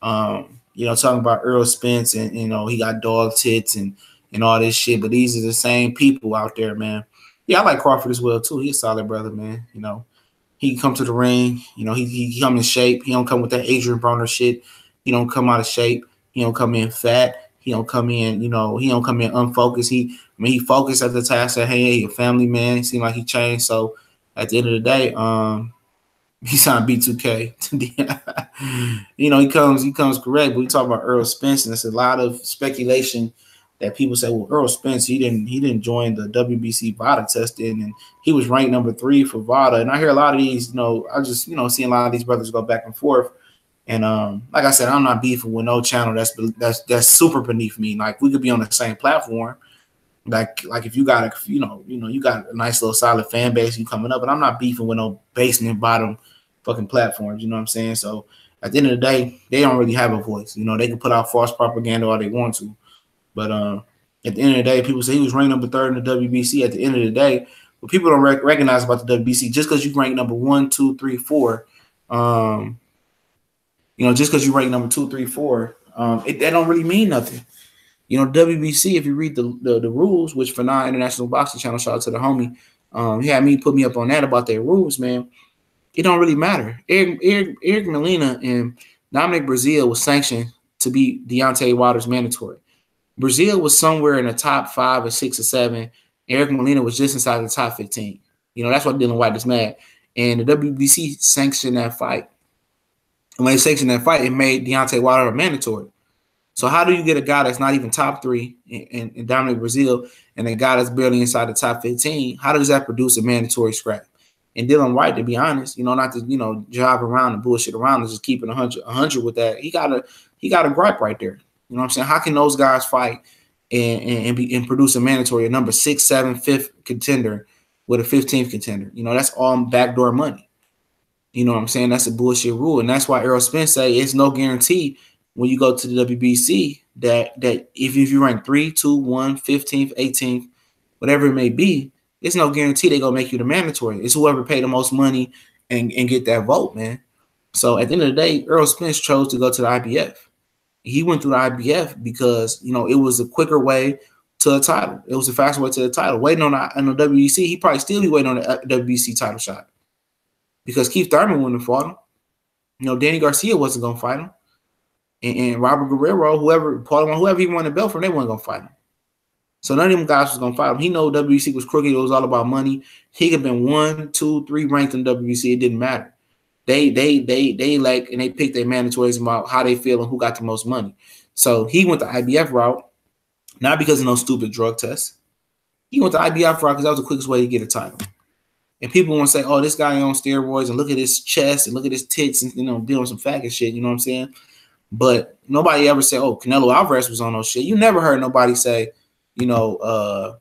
talking about Errol Spence and, he got dog tits and all this shit. But these are the same people out there, man. Yeah, I like Crawford as well, too. He's a solid brother, man. He can come to the ring. He come in shape. He don't come with that Adrian Broner shit. He don't come out of shape. He don't come in fat. He don't come in, he don't come in unfocused. He focused at the time, said, hey, he a family man. It seemed like he changed. So at the end of the day, he signed B2K. he comes correct. But we talk about Errol Spence, and there's a lot of speculation that people say, well, Errol Spence, he didn't join the WBC VADA testing, and he was ranked number 3 for VADA. And I hear a lot of these, I just seeing a lot of these brothers go back and forth. And like I said, I'm not beefing with no channel that's super beneath me. Like, we could be on the same platform. Like if you got you got a nice little solid fan base, you coming up, and I'm not beefing with no basement bottom fucking platforms. You know what I'm saying? So at the end of the day, they don't really have a voice. They can put out false propaganda all they want to, but at the end of the day, people say he was ranked number 3rd in the WBC. At the end of the day, what people don't recognize about the WBC, just because you rank number 1, 2, 3, 4, just because you rank number 2, 3, 4, that don't really mean nothing. WBC, if you read the rules, which for non-international boxing channel, shout out to the homie, he had me put me up on that about their rules, man. It don't really matter. Eric Molina and Dominic Breazeale was sanctioned to be Deontay Wilder's mandatory. Breazeale was somewhere in the top 5 or 6 or 7. Eric Molina was just inside the top 15. That's why Dylan White is mad. And the WBC sanctioned that fight. And when they sanctioned that fight, it made Deontay Wilder a mandatory. So how do you get a guy that's not even top 3 in Dominic Breazeale and a guy that's barely inside the top 15? How does that produce a mandatory scrap? And Dylan White, to be honest, not to drive around and bullshit around and just keep it 100 with that. He got a gripe right there. You know what I'm saying? How can those guys fight and produce a mandatory, a number 6, 7, 5th contender with a 15th contender? That's all backdoor money. You know what I'm saying? That's a bullshit rule. And that's why Errol Spence say it's no guarantee when you go to the WBC that if you rank 3, 2, 1, 15th, 18th, whatever it may be, it's no guarantee they're going to make you the mandatory. It's whoever paid the most money and get that vote, man. So at the end of the day, Errol Spence chose to go to the IBF. He went through the IBF because, it was a quicker way to a title. It was a faster way to the title. Waiting on the WBC, he probably still be waiting on the WBC title shot because Keith Thurman wouldn't have fought him. Danny Garcia wasn't going to fight him. And Robert Guerrero, whoever he won the belt from, they weren't going to fight him. So none of them guys was going to fight him. He know WBC was crooked. It was all about money. He could have been 1, 2, 3 ranked in WBC. It didn't matter. They and they picked their mandatories about how they feel and who got the most money. So he went the IBF route, not because of no stupid drug tests. He went the IBF route because that was the quickest way to get a title. And people want to say, oh, this guy on steroids and look at his chest and look at his tits and, dealing some faggot shit. You know what I'm saying? But nobody ever said, oh, Canelo Alvarez was on those shit. You never heard nobody say, you never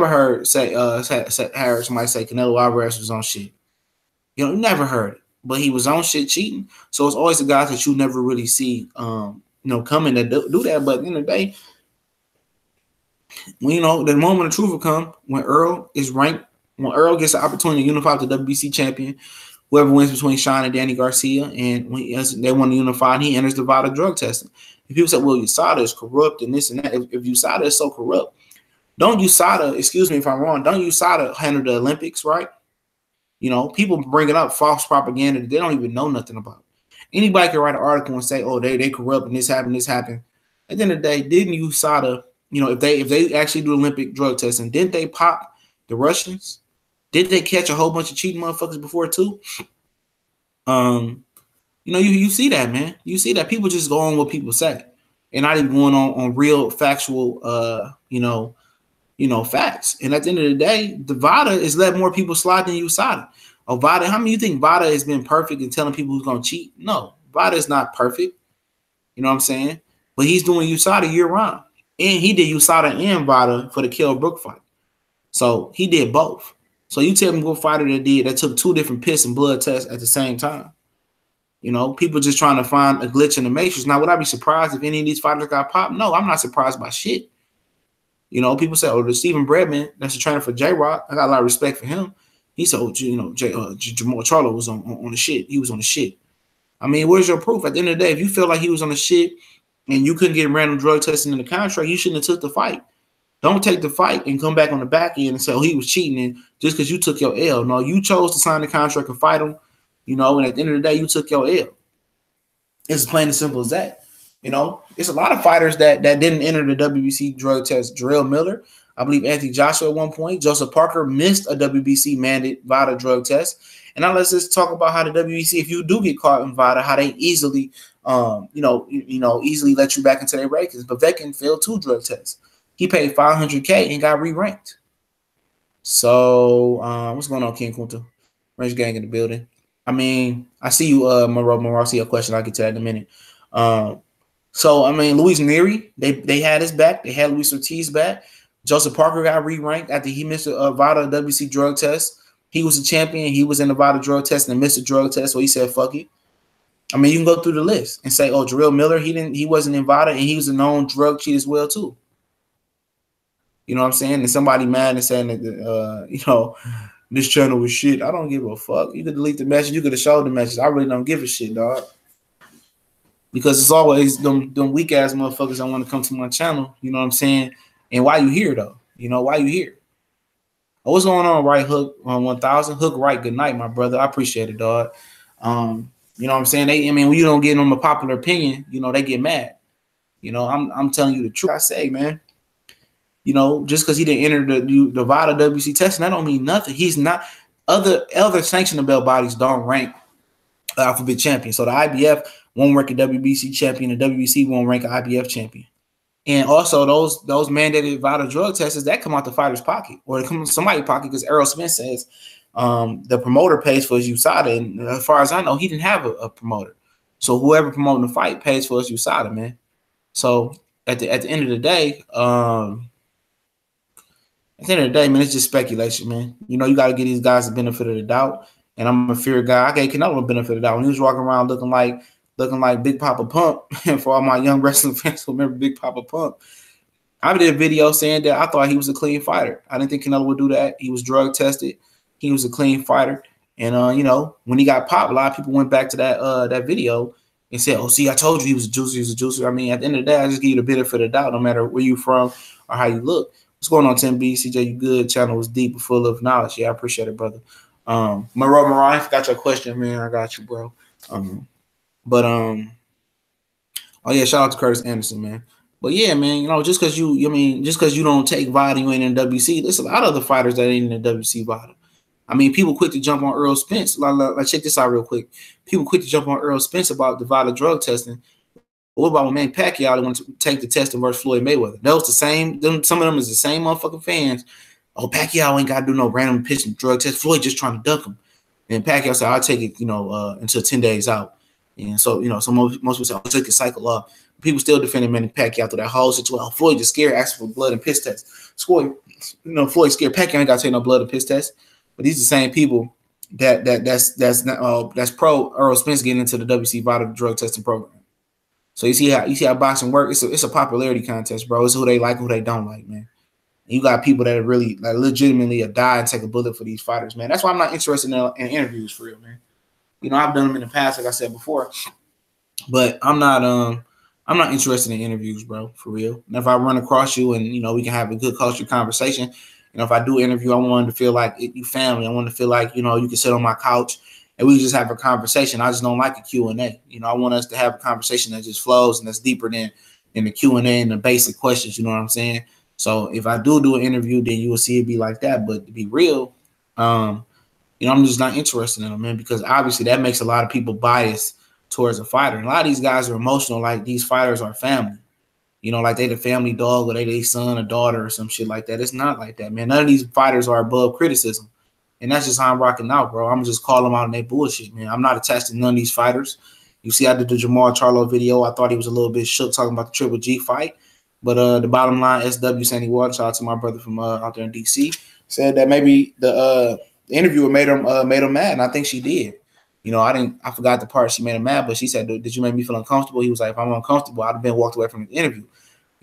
heard heard somebody say Canelo Alvarez was on shit. You never heard it. But he was on shit cheating. So it's always the guys that you never really see coming to do that. But at the end of the day, when the moment of truth will come when Errol is ranked, when Errol gets the opportunity to unify with the WBC champion, whoever wins between Sean and Danny Garcia, and when they want to unify, and he enters the VADA drug testing. And people say, well, USADA is corrupt and this and that. If USADA is so corrupt, don't USADA, excuse me if I'm wrong, don't USADA handle the Olympics, right? People bringing up false propaganda that they don't even know nothing about. Anybody can write an article and say, oh, they corrupt and this happened. At the end of the day, didn't USADA, if they actually do Olympic drug testing, didn't they pop the Russians? Did they catch a whole bunch of cheating motherfuckers before too? You see that, man. You see that people just go on what people say and not even going on real factual, facts. And at the end of the day, the VADA is letting more people slide than USADA. Oh, VADA, how many you think VADA has been perfect in telling people who's going to cheat? No, VADA is not perfect. You know what I'm saying? But he's doing USADA year round. And he did USADA and VADA for the Kell Brook fight. So he did both. So you tell me what fighter that took 2 different piss and blood tests at the same time. People just trying to find a glitch in the matrix. Now, would I be surprised if any of these fighters got popped? No, I'm not surprised by shit. People say, oh, the Stephen Bredman, that's a trainer for J-Rock. I got a lot of respect for him. He said, oh, Jamal Charlo was on the shit. He was on the shit. I mean, where's your proof? At the end of the day, if you feel like he was on the shit and you couldn't get random drug testing in the contract, you shouldn't have took the fight. Don't take the fight and come back on the back end and say, oh, he was cheating and just because you took your L. No, you chose to sign the contract and fight him, and at the end of the day, you took your L. It's plain and simple as that. It's a lot of fighters that didn't enter the WBC drug test. Jarrell Miller, I believe Anthony Joshua at one point. Joseph Parker missed a WBC mandated VADA drug test. And now let's just talk about how the WBC, if you do get caught in VADA, how they easily, easily let you back into their rankings. But Povetkin failed 2 drug tests. He paid $500K and got re-ranked. So what's going on, King Kunta? Range Gang in the building. I mean, I see you, Monroe. I see your question. I'll get to that in a minute. So I mean, Luis Nery, they had his back. They had Luis Ortiz back. Joseph Parker got re-ranked after he missed a VADA WBC drug test. He was a champion. He was in the VADA drug test and missed a drug test, so he said, "Fuck it." I mean, you can go through the list and say, "Oh, Jarrell Miller, he wasn't in VADA and he was a known drug cheat as well too." You know what I'm saying? And somebody mad and saying that this channel was shit. I don't give a fuck. You could delete the message. You could have showed the message. I really don't give a shit, dog. Because it's always them weak ass motherfuckers that want to come to my channel. You know what I'm saying? And why you here though? You know why you here? Oh, what's going on, Right Hook on 1000? Hook Right, good night, my brother. I appreciate it, dog. You know what I'm saying? When you don't get them a popular opinion, they get mad. I'm telling you the truth. I say, man. Just because he didn't enter the VADA WC testing, that don't mean nothing. He's not. Other sanctioned belt bodies don't rank alphabet champion. So the IBF won't rank a WBC champion. The WBC won't rank an IBF champion. And also those mandated VADA drug tests that come out the fighter's pocket or they come from somebody's pocket because Errol Spence says the promoter pays for his USADA. And as far as I know, he didn't have a promoter. So whoever promoting the fight pays for his USADA, man. So at the end of the day, man, it's just speculation, man. You got to give these guys the benefit of the doubt. And I'm a fear guy. I gave Canelo the benefit of the doubt when he was walking around looking like Big Papa Pump. And for all my young wrestling fans who remember Big Papa Pump, I did a video saying that I thought he was a clean fighter. I didn't think Canelo would do that. He was drug tested. He was a clean fighter. And when he got popped, a lot of people went back to that video and said, "Oh, see, I told you he was a juicer. He was a juicer." I mean, at the end of the day, I just give you the benefit of the doubt, no matter where you from or how you look. What's going on, Tim B? CJ, you good? Channel was deep and full of knowledge. Yeah, I appreciate it, brother. Monroe, I forgot your question, man. I got you, bro. Oh yeah, shout out to Curtis Anderson, man. But yeah, man, just because you don't take VADA, you ain't in the WC. There's a lot of other fighters that ain't in the WC VADA. I mean, people quick to jump on Errol Spence. Like check this out real quick. People quick to jump on Errol Spence about the VADA drug testing. What about when Manny Pacquiao that wanted to take the test versus Floyd Mayweather? That was the same. Some of them is the same motherfucking fans. Oh, Pacquiao ain't got to do no random pitch and drug test. Floyd just trying to duck him. And Pacquiao said, "I'll take it, until 10 days out." And so, so most people say, "I'll take a cycle off." People still defending Manny Pacquiao through that whole situation. Floyd just scared, asking for blood and piss test. Floyd scared. Pacquiao ain't got to take no blood and piss test. But these are the same people that's pro Errol Spence getting into the WC VADA drug testing program. So you see how boxing works. It's a popularity contest, bro. It's who they like, who they don't like, man. And you got people that are really legitimately die and take a bullet for these fighters, man. That's why I'm not interested in interviews for real, man. I've done them in the past, like I said before, but I'm not interested in interviews, bro, for real. And if I run across you and we can have a good culture conversation, if I do interview, I want to feel like you family. I want to feel like you can sit on my couch and we just have a conversation. I just don't like a Q&A. I want us to have a conversation that just flows and that's deeper than the Q&A and the basic questions. You know what I'm saying? So if I do an interview, then you will see it be like that. But to be real, I'm just not interested in them, man, because obviously that makes a lot of people biased towards a fighter. And a lot of these guys are emotional, like these fighters are family. Like they the family dog or they their son or daughter or some shit like that. It's not like that, man. None of these fighters are above criticism. And that's just how I'm rocking out, bro. I'm just calling them out on their bullshit, man. I'm not attached to none of these fighters. You see, I did the Jamal Charlo video. I thought he was a little bit shook talking about the Triple G fight. But the bottom line, SW Sandy Water, shout out to my brother from out there in DC, said that maybe the interviewer made him mad, and I think she did. I forgot the part she made him mad, but she said, "Did you make me feel uncomfortable?" He was like, "If I'm uncomfortable, I'd have been walked away from the interview."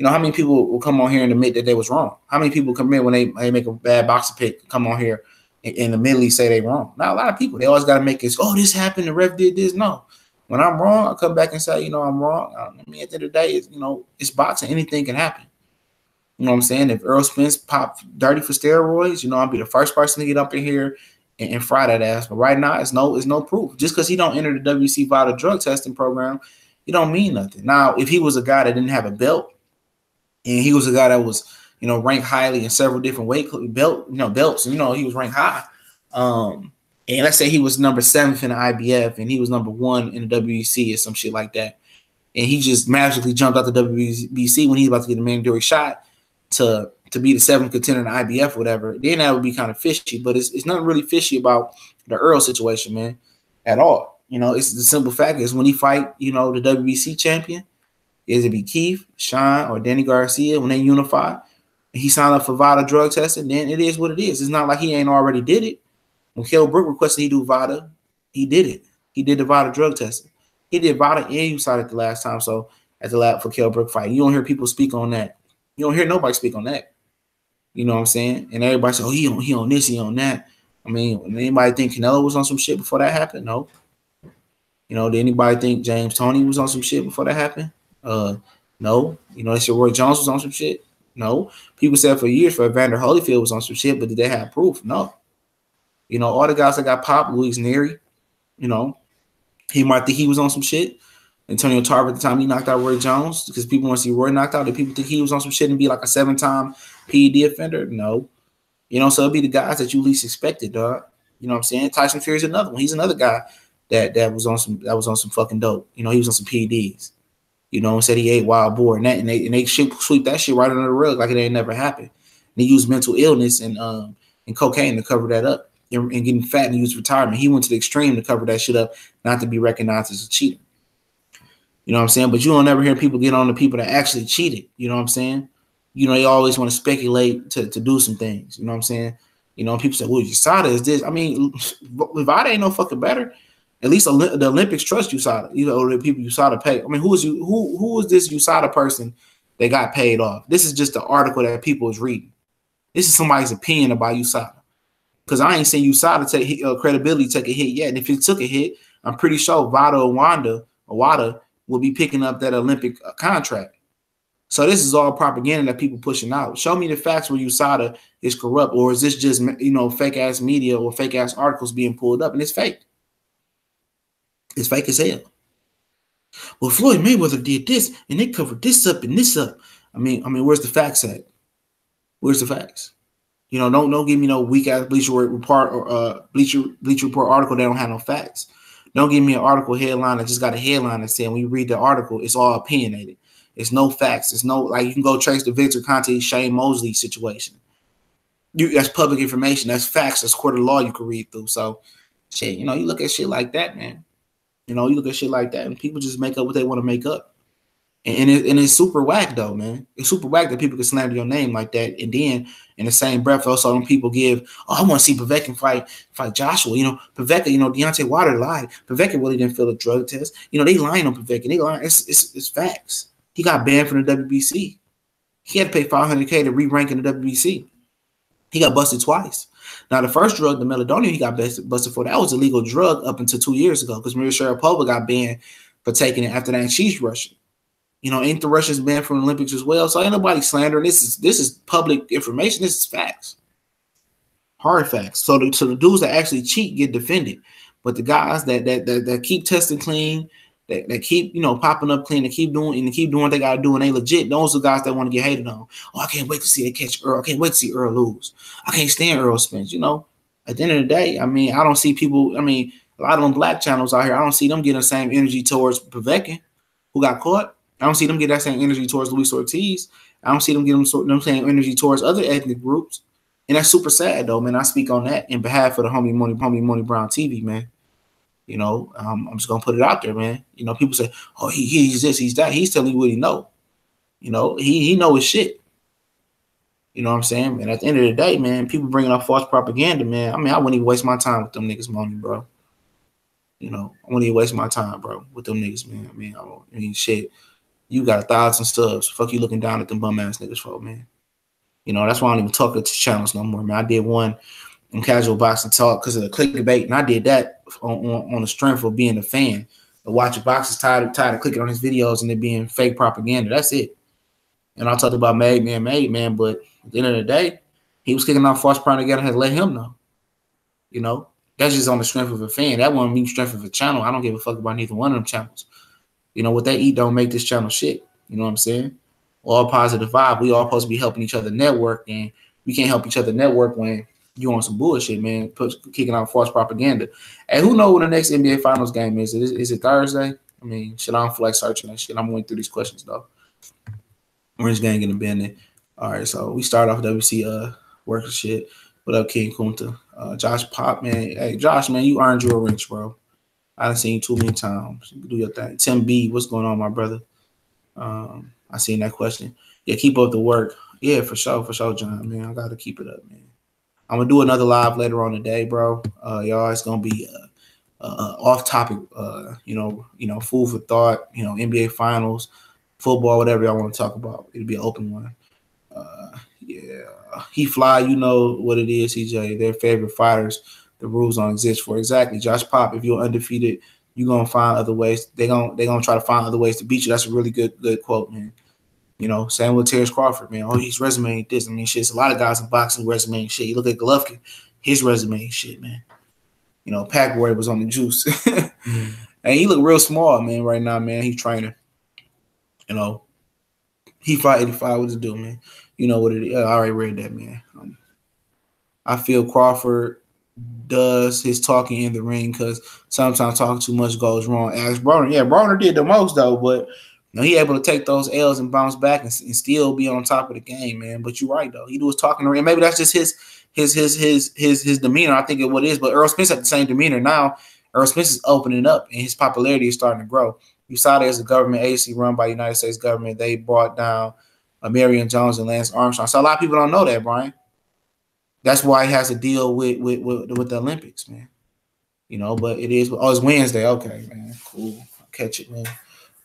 How many people will come on here and admit that they was wrong? How many people come in when they make a bad boxing pick, come on here and immediately say they wrong? Not a lot of people. They always got to make it, "Oh, this happened, the ref did this." No. When I'm wrong, I come back and say, I'm wrong. At the end of the day, it's boxing. Anything can happen. You know what I'm saying? If Errol Spence popped dirty for steroids, I'll be the first person to get up in here and fry that ass. But right now, it's no proof. Just because he don't enter the WC VADA drug testing program, it don't mean nothing. Now, if he was a guy that didn't have a belt and he was a guy that was ranked highly in several different belts. And, he was ranked high. And let's say he was number 7th in the IBF and he was number 1 in the WBC or some shit like that. And he just magically jumped out the WBC when he's about to get a mandatory shot to be the 7th contender in the IBF or whatever. Then that would be kind of fishy. But it's nothing really fishy about the Errol situation, man, at all. It's the simple fact is when he fight, the WBC champion, is it be Keith, Sean, or Danny Garcia, when they unify, and he signed up for VADA drug testing, then it is what it is. It's not like he ain't already did it. When Kell Brook requested he do VADA, he did it. He did the VADA drug testing. He did VADA and USADA at the last time. So at the lab for Kell Brook fight, you don't hear people speak on that. You don't hear nobody speak on that. You know what I'm saying? And everybody say, oh, he on this, he on that. I mean, anybody think Canelo was on some shit before that happened? No. Did anybody think James Toney was on some shit before that happened? No. They said Roy Jones was on some shit? No. People said for years for Evander Holyfield was on some shit, but did they have proof? No. All the guys that got popped, Luis Nery, he might think he was on some shit. Antonio Tarver at the time he knocked out Roy Jones because people want to see Roy knocked out. Did people think he was on some shit and be like a 7-time PED offender? No. So it'd be the guys that you least expected, dog. You know what I'm saying? Tyson Fury's another one. He's another guy that was on some fucking dope. He was on some PEDs. Said he ate wild boar and they sweep that shit right under the rug like it ain't never happened. And he used mental illness and cocaine to cover that up. And getting fat and use retirement. He went to the extreme to cover that shit up, not to be recognized as a cheater. You know what I'm saying? But you don't ever hear people get on the people that actually cheated. You know what I'm saying? They always want to speculate to do some things. You know what I'm saying? People say, well, USADA is this. I mean, VADA ain't no fucking better. At least the Olympics trust USADA. The people USADA pay. I mean, who is this USADA person that got paid off? This is just the article that people is reading. This is somebody's opinion about USADA. Because I ain't seen USADA take credibility take a hit yet. And if it took a hit, I'm pretty sure VADA or WADA will be picking up that Olympic contract. So this is all propaganda that people pushing out. Show me the facts where USADA is corrupt, or is this just fake ass media or fake ass articles being pulled up, and it's fake. It's fake as hell. Well, Floyd Mayweather did this, and they covered this up and this up. I mean, where's the facts at? Where's the facts? Don't give me no weak ass Bleacher Report or Bleacher Report article that don't have no facts. Don't give me an article headline that just got a headline that said when you read the article, it's all opinionated. It's no facts. It's no you can go trace the Victor Conte Shane Mosley situation. That's public information. That's facts. That's court of law you can read through. So shit, you look at shit like that, man. You look at shit like that, and people just make up what they want to make up. And it's super whack though, man. It's super whack that people can slander your name like that, and then in the same breath, also when people give, oh, I want to see Povetkin fight Joshua. Povetkin, Deontay Wilder lied. Povetkin really didn't fail a drug test. They lying on Povetkin. They lying. It's facts. He got banned from the WBC. He had to pay $500K to re-rank in the WBC. He got busted twice. Now the first drug, the meladonium, he got busted for. That was a legal drug up until 2 years ago because Maria Sharapova got banned for taking it after that, and she's Russian. Ain't the Russians banned from the Olympics as well? So ain't nobody slandering. This is public information. This is facts. Hard facts. So the dudes that actually cheat get defended. But the guys that keep testing clean, that keep, popping up clean, that keep doing what they gotta do and they legit, those are the guys that want to get hated on. Oh, I can't wait to see they catch Earl. I can't wait to see Earl lose. I can't stand Errol Spence. At the end of the day, I mean, I don't see people, I mean, a lot of them black channels out here, I don't see them getting the same energy towards Povetkin, who got caught. I don't see them get that same energy towards Luis Ortiz. I don't see them getting them same energy towards other ethnic groups. And that's super sad, though, man. I speak on that in behalf of the homie Money Brown TV, man. I'm just going to put it out there, man. People say, oh, he's this, he's that. He's telling you what he know. He know his shit. You know what I'm saying? And at the end of the day, man, people bringing up false propaganda, man. I mean, I wouldn't even waste my time with them niggas, Money, bro. I wouldn't even waste my time, bro, with them niggas, man. I mean, shit. You got 1,000 subs. Fuck you looking down at them bum ass niggas for, man. That's why I don't even talk to channels no more, man. I did one on Casual Boxing Talk because of the clickbait, and I did that on the strength of being a fan. The watcher boxers tired of clicking on his videos and it being fake propaganda. That's it. And I talked about made man, but at the end of the day, he was kicking off false propaganda. I had to let him know. That's just on the strength of a fan. That won't mean strength of a channel. I don't give a fuck about neither one of them channels. What they eat don't make this channel shit. You know what I'm saying? all positive vibe. We all supposed to be helping each other network, and we can't help each other network when you on some bullshit, man. Kicking out false propaganda. And who knows when the next NBA Finals game is? Is it Thursday? I mean, shit, I don't feel like searching that shit. I'm going through these questions though. Orange gang in the bending. All right, so we start off WC working shit. What up, King Kunta? Josh Pop, man. Hey, Josh, man, you earned your wrench, bro. I done seen you too many times. Do your thing. Tim B, what's going on, my brother? I seen that question. Yeah, keep up the work. Yeah, for sure, John, man. I gotta keep it up, man. I'm gonna do another live later on today, bro. Y'all, it's gonna be off topic, food for thought, NBA finals, football, whatever y'all want to talk about. It'll be an open one. Yeah. He Fly, you know what it is, CJ. Their favorite fighters. The rules don't exist for. Exactly. Josh Pop, if you're undefeated, you're gonna find other ways. They're gonna try to find other ways to beat you. That's a really good quote, man. Same with Terence Crawford, man. Oh, his resume ain't this. I mean, shit, it's a lot of guys in boxing resume and shit. You look at Golovkin, his resume and shit, man. Pac Warrior was on the juice. And he look real small, man, right now, man. He's training. He fought 85. What to do, man? You know what it is. I already read that, man. I feel Crawford does his talking in the ring because sometimes talking too much goes wrong. As Broner, yeah, Broner did the most though, but he able to take those L's and bounce back and still be on top of the game, man. But you're right though. He was talking in the ring. Maybe that's just his demeanor. I think what it is. But Errol Spence had the same demeanor now. Errol Spence is opening up and his popularity is starting to grow. You saw there's a government agency run by the United States government. They brought down Marion Jones and Lance Armstrong. So a lot of people don't know that, Brian. That's why he has to deal with the Olympics, man. But it is. Oh, it's Wednesday. Okay, man. Cool. I'll catch it, man.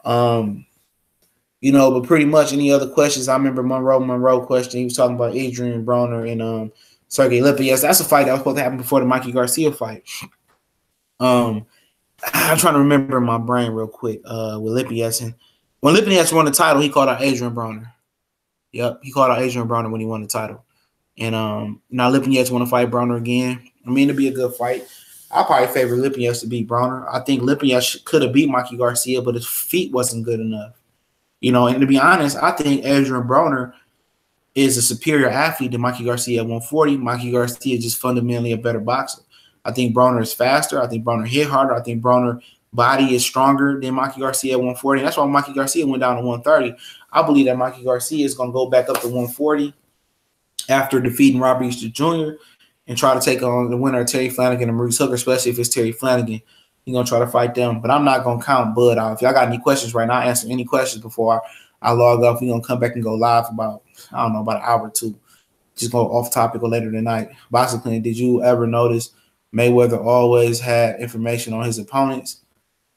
But pretty much any other questions? I remember Monroe question. He was talking about Adrian Broner and Sergey Lipin. Yes, that's a fight that was supposed to happen before the Mikey Garcia fight. I'm trying to remember in my brain real quick with Lipinets. When Lipinets won the title, he called out Adrian Broner. Yep, he called out Adrian Broner when he won the title. And now Lipinets want to fight Broner again. I mean, it'd be a good fight. I probably favor Lipinets to beat Broner. I think Lipinets could have beat Mikey Garcia, but his feet wasn't good enough. And to be honest, I think Adrian Broner is a superior athlete than Mikey Garcia at 140. Mikey Garcia is just fundamentally a better boxer. I think Broner is faster. I think Broner hit harder. I think Broner body is stronger than Mikey Garcia at 140. That's why Mikey Garcia went down to 130. I believe that Mikey Garcia is going to go back up to 140 after defeating Robert Easter Jr. and try to take on the winner of Terry Flanagan and Maurice Hooker, especially if it's Terry Flanagan. He's going to try to fight them. But I'm not going to count Bud out. If y'all got any questions right now, answer any questions before I log off. We're going to come back and go live about an hour or two. Just go off topic or later tonight. Boxing Clinic, did you ever notice Mayweather always had information on his opponents?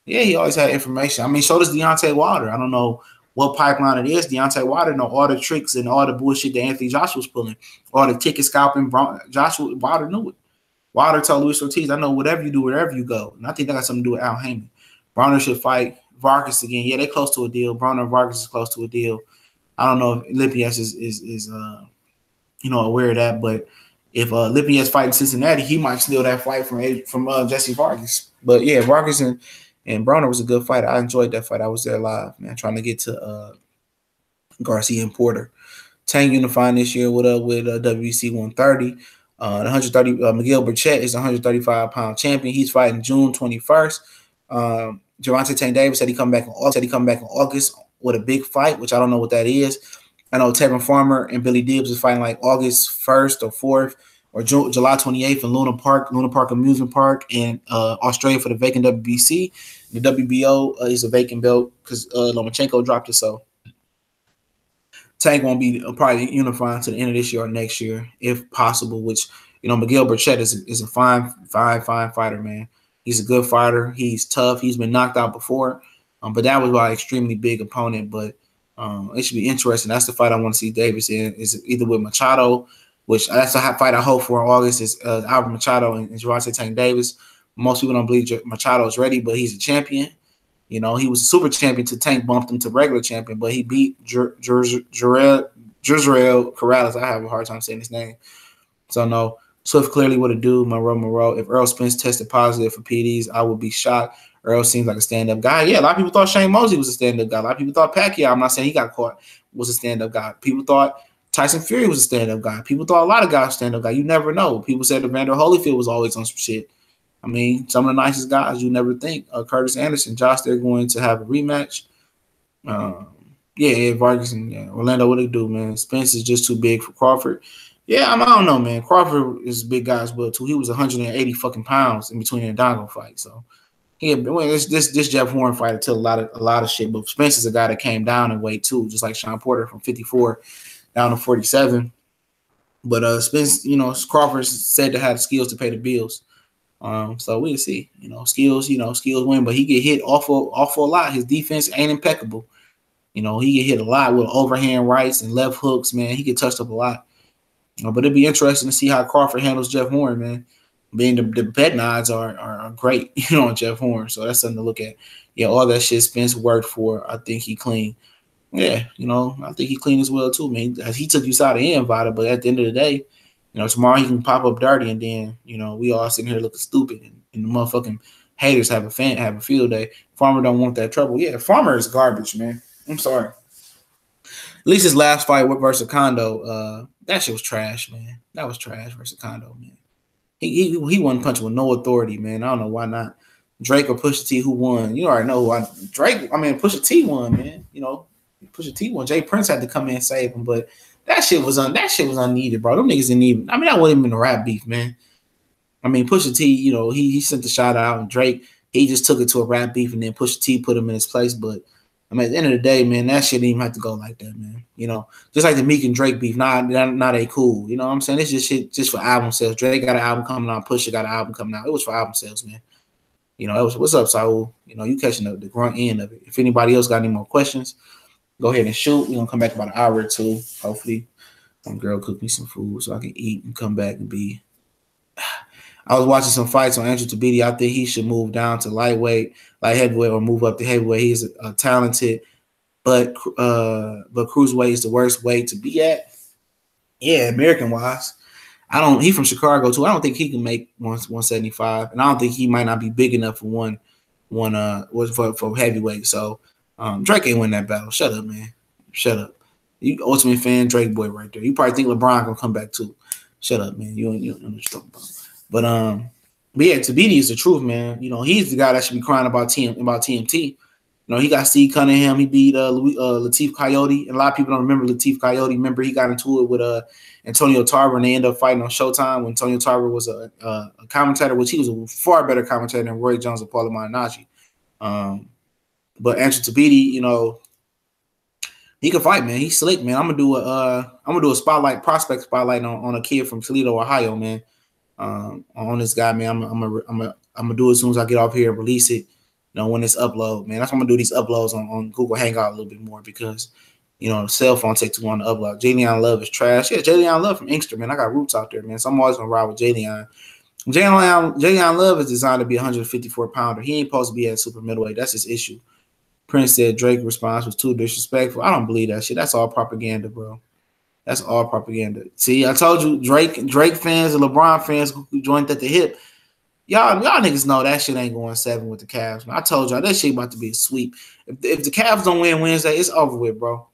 Yeah, he always had information. I mean, so does Deontay Wilder. I don't know what pipeline it is. Deontay Wilder know all the tricks and all the bullshit that Anthony Joshua's pulling. All the ticket scalping. Joshua Wilder knew it. Wilder told Luis Ortiz, I know whatever you do, wherever you go. And I think that got something to do with Al Heyman. Broner should fight Vargas again. Yeah, they're close to a deal. Broner and Vargas is close to a deal. I don't know if Lipinets is aware of that, but if Lipinets fighting Cincinnati, he might steal that fight from Jesse Vargas. But yeah, Vargas and Broner was a good fight. I enjoyed that fight. I was there live, man, trying to get to Garcia and Porter. Tank unifying this year with WBC 130. The 130 Miguel Burchett is a 135-pound champion. He's fighting June 21st. Gervonta Tank Davis said he come back in August with a big fight, which I don't know what that is. I know Tevin Farmer and Billy Dibbs is fighting like August 1st or 4th or July 28th in Luna Park Amusement Park in Australia for the vacant WBC. The WBO is a vacant belt because Lomachenko dropped it. So Tank won't be probably unifying to the end of this year or next year, if possible, which, Miguel Burchett is a fine fighter, man. He's a good fighter. He's tough. He's been knocked out before, but that was by an extremely big opponent. But it should be interesting. That's the fight I want to see Davis in. Is either with Machado, which that's a fight I hope for in August, is Albert Machado and Gervonta Tank Davis. Most people don't believe Machado is ready, but he's a champion. He was a super champion to Tank bumped him to regular champion, but he beat Jezreel Corrales. I have a hard time saying his name. So, no. Swift clearly what to do. Monroe. If Errol Spence tested positive for PEDs, I would be shocked. Errol seems like a stand-up guy. Yeah, a lot of people thought Shane Mosley was a stand-up guy. A lot of people thought Pacquiao, I'm not saying he got caught, was a stand-up guy. People thought Tyson Fury was a stand-up guy. People thought a lot of guys were stand-up guy. You never know. People said Evander Holyfield was always on some shit. I mean, some of the nicest guys you never think. Curtis Anderson, Josh, they're going to have a rematch. Yeah, Vargas and Orlando, what they do, man? Spence is just too big for Crawford. Yeah, I don't know, man. Crawford is a big guy as well too. He was 180 fucking pounds in between the Dongo fight. So yeah, this Jeff Horn fight until a lot of shit. But Spence is a guy that came down in weight too, just like Sean Porter from 54 down to 47. But Spence, Crawford said to have the skills to pay the bills. So we'll see. Skills win, but he get hit awful a lot. His defense ain't impeccable. He get hit a lot with overhand rights and left hooks, man. He get touched up a lot. But it'd be interesting to see how Crawford handles Jeff Horn, man. Being the bet odds are great, on Jeff Horn. So that's something to look at. Yeah, all that shit Spence worked for. I think he clean. Yeah, I think he clean as well too, man. He took you side of the Vada, but at the end of the day, tomorrow he can pop up dirty, and then we all sitting here looking stupid, and the motherfucking haters have a field day. Farmer don't want that trouble. Yeah, Farmer is garbage, man. I'm sorry. At least his last fight versus Kondo, that shit was trash, man. That was trash versus Kondo, man. He wasn't punching with no authority, man. I don't know why not. Drake or Pusha T, who won? You already know who Pusha T won, man. Pusha T won. Jay Prince had to come in and save him, but that shit was unneeded, bro. Them niggas didn't even. I mean, that wasn't even a rap beef, man. I mean, Pusha T, he sent the shot out, and Drake, he just took it to a rap beef, and then Pusha T put him in his place. But I mean, at the end of the day, man, that shit didn't even have to go like that, man. Just like the Meek and Drake beef, not a cool. You know what I'm saying? It's just shit just for album sales. Drake got an album coming out, Pusha got an album coming out. It was for album sales, man. It was, what's up, Saul? You catching the grunt end of it. If anybody else got any more questions, go ahead and shoot. We're gonna come back about an hour or two. Hopefully, some girl cook me some food so I can eat and come back and be. I was watching some fights on Andrew Tabiti. I think he should move down to light heavyweight, or move up to heavyweight. He's a talented, but cruiserweight is the worst weight to be at. Yeah, American wise, he from Chicago too. I don't think he can make 175, and I don't think he might not be big enough for for heavyweight. So Drake ain't win that battle. Shut up, man. Shut up. You Ultimate fan, Drake boy right there. You probably think LeBron gonna come back too. Shut up, man. You don't know what you're talking about. But yeah, Tabiti is the truth, man. He's the guy that should be crying about TMT. He got Steve Cunningham. He beat Latif Coyote. And a lot of people don't remember Latif Coyote. Remember, he got into it with Antonio Tarver, and they ended up fighting on Showtime when Antonio Tarver was a commentator, which he was a far better commentator than Roy Jones or Paulo Malignaggi. But Andrew Tabiti, he can fight, man. He's slick, man. I'm gonna do a prospect spotlight on a kid from Toledo, Ohio, man. On this guy, man. I'm gonna do it as soon as I get off here and release it. When it's upload, man. That's why I'm gonna do these uploads on Google Hangout a little bit more, because the cell phone take too long to upload. Jalen Love is trash. Yeah, Jalen Love from Inkster, man. I got roots out there, man. So I'm always gonna ride with Jalen. Jalen Love is designed to be a 154 pounder. He ain't supposed to be at super middleweight. That's his issue. Prince said Drake's response was too disrespectful. I don't believe that shit. That's all propaganda, bro. That's all propaganda. See, I told you, Drake fans and LeBron fans who joined at the hip, y'all niggas know that shit ain't going 7 with the Cavs. Man, I told y'all that shit about to be a sweep. If the Cavs don't win Wednesday, it's over with, bro.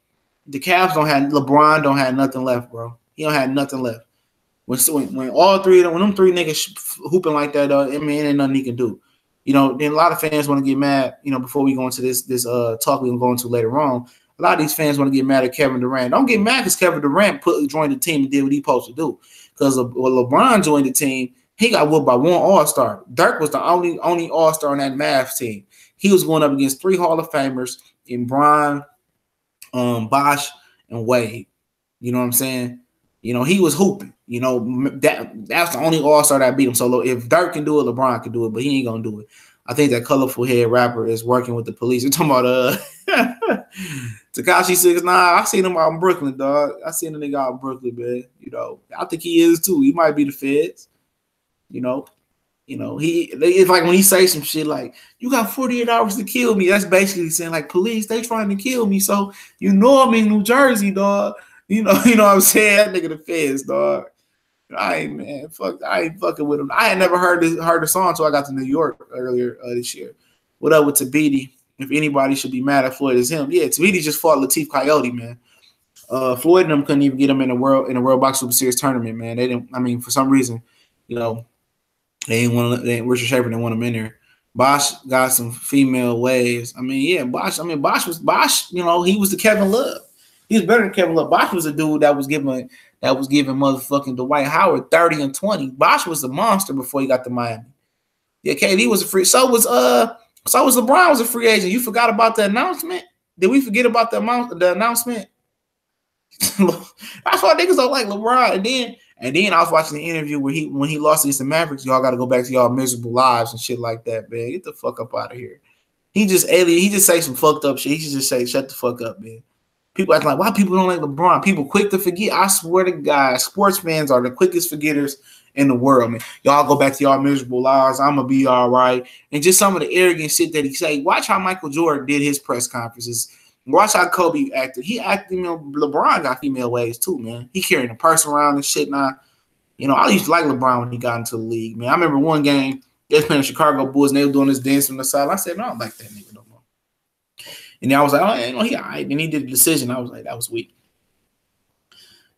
The Cavs LeBron don't have nothing left, bro. He don't have nothing left. When all three of them, when them three niggas hooping like that, ain't nothing he can do. Then a lot of fans want to get mad, before we go into this talk we're going to go into later on. A lot of these fans want to get mad at Kevin Durant. Don't get mad because Kevin Durant joined the team and did what he supposed to do. Because when LeBron joined the team, he got whooped by one All-Star. Dirk was the only All-Star on that Mavs team. He was going up against 3 Hall of Famers in Bron, Bosh, and Wade. You know what I'm saying? He was hooping. That's the only All-Star that beat him. So if Dirk can do it, LeBron can do it, but he ain't gonna do it. I think that colorful head rapper is working with the police. You're talking about Tekashi 6ix9ine. I seen him out in Brooklyn, dog. I seen the nigga out in Brooklyn, man. I think he is too. He might be the feds. It's like when he say some shit like, "You got 48 hours to kill me." That's basically saying like, police, they trying to kill me. So I'm in New Jersey, dog. You know what I'm saying? That nigga the feds, dog. I ain't fucking with him. I had never heard the song until I got to New York earlier this year. What up with Tabiti? If anybody should be mad at Floyd, it's him. Yeah, Tabiti just fought Latif Coyote, man. Floyd and them couldn't even get him in the World Box Super Series tournament, man. They didn't. I mean, for some reason, you know, they didn't want to. Richard Schaefer didn't want him in there. Bosch got some female waves. I mean, yeah, Bosch. I mean, Bosch. You know, he was the Kevin Love. He was better than Kevin Love. Bosch was a dude that was giving motherfucking Dwight Howard 30 and 20. Bosch was a monster before he got to Miami. Yeah, KD was a free. So was LeBron was a free agent. You forgot about the announcement? Did we forget about the announcement? That's why niggas don't like LeBron. And then I was watching the interview where when he lost against the Mavericks, y'all got to go back to y'all miserable lives and shit like that, man. Get the fuck up out of here. He just say some fucked up shit. He should just say, shut the fuck up, man. People act like, why people don't like LeBron? People quick to forget. I swear to God, sports fans are the quickest forgetters in the world, man. Y'all go back to y'all miserable lives. I'm going to be all right. And just some of the arrogant shit that he say. Watch how Michael Jordan did his press conferences. Watch how Kobe acted. He acted, you know, LeBron got female ways too, man. He carrying a purse around and shit now. You know, I used to like LeBron when he got into the league, man. I remember one game, they was playing the Chicago Bulls, and they were doing this dance on the side. I said, no, I don't like that nigga no more. And then I was like, oh, you know, he all right. And he did the decision. I was like, that was weak.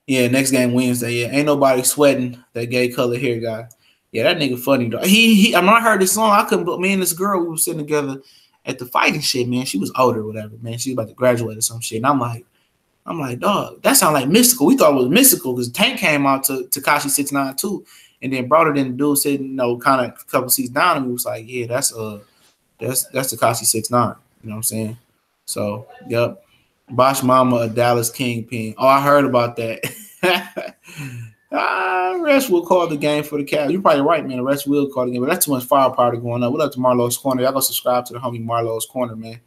Yeah, next game Wednesday. Yeah, ain't nobody sweating that gay color hair guy. Yeah, that nigga funny, though. I mean, I heard this song. I couldn't, but me and this girl, we were sitting together at the fighting shit, man. She was older or whatever, man. She was about to graduate or some shit. And I'm like, dog, that sound like Mystical. We thought it was Mystical because Tank came out to Tekashi 6ix9ine too, and then brought it in. The dude sitting, you know, kind of a couple seats down, and we was like, yeah, that's Tekashi 6ix9ine. You know what I'm saying? So, yep. Bosch Mama, a Dallas Kingpin. Oh, I heard about that. Rest will call the game for the Cavs. You're probably right, man. The rest will call the game, but that's too much firepower going up. What up to Marlowe's Corner? Y'all go subscribe to the homie Marlowe's Corner, man.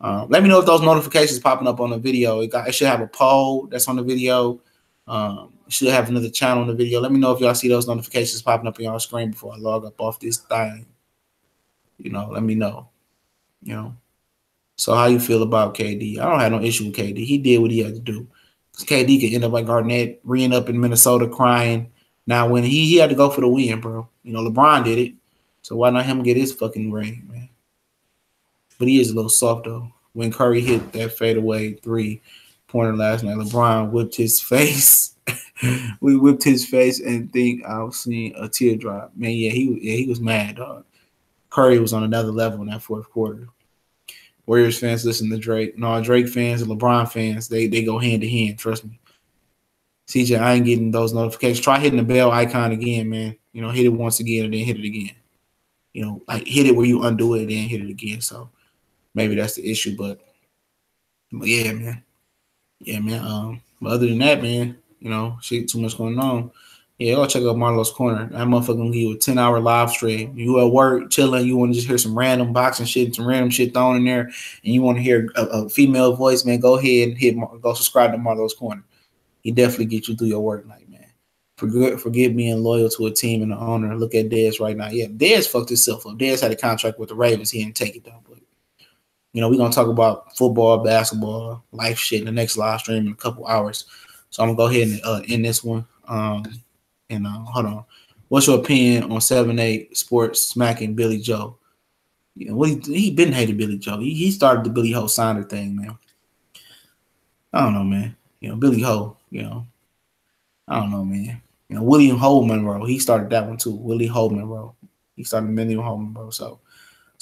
Let me know if those notifications popping up on the video. It should have a poll that's on the video. It should have another channel on the video. Let me know if y'all see those notifications popping up on y'all screen before I log up off this thing. You know, let me know. You know. So how you feel about KD? I don't have no issue with KD. He did what he had to do. KD could end up like Garnett, re-end up in Minnesota crying. Now when he had to go for the win, bro. You know, LeBron did it. So why not him get his fucking ring, man? But he is a little soft, though. When Curry hit that fadeaway three-pointer last night, LeBron whipped his face. We whipped his face and think I was seeing a teardrop. Man, yeah, he was mad, dog. Curry was on another level in that fourth quarter. Warriors fans listen to Drake. No, Drake fans and LeBron fans, they go hand to hand. Trust me. CJ, I ain't getting those notifications. Try hitting the bell icon again, man. You know, hit it once again and then hit it again. You know, like hit it where you undo it and then hit it again. So maybe that's the issue. But yeah, man. Yeah, man. But other than that, man, you know, shit too much going on. Yeah, go check out Marlowe's Corner. That motherfucker gonna give you a 10-hour live stream. You at work, chilling, you want to just hear some random boxing shit, some random shit thrown in there, and you want to hear a female voice, man, go ahead and go subscribe to Marlowe's Corner. He definitely get you through your work night, man. Forget being loyal to a team and the owner. Look at Dez right now. Yeah, Dez fucked himself up. Dez had a contract with the Ravens. He didn't take it, though. But, you know, we're going to talk about football, basketball, life shit in the next live stream in a couple hours. So I'm going to go ahead and end this one. Hold on. What's your opinion on 7-8 Sports smacking Billy Joe? You know, he been hated Billy Joe. He started the Billy Ho Sander thing, man. I don't know, man. You know, Billy Ho, you know. I don't know, man. You know, William Ho Monroe, he started that one too. Willie Ho Monroe. He started William Ho Monroe. So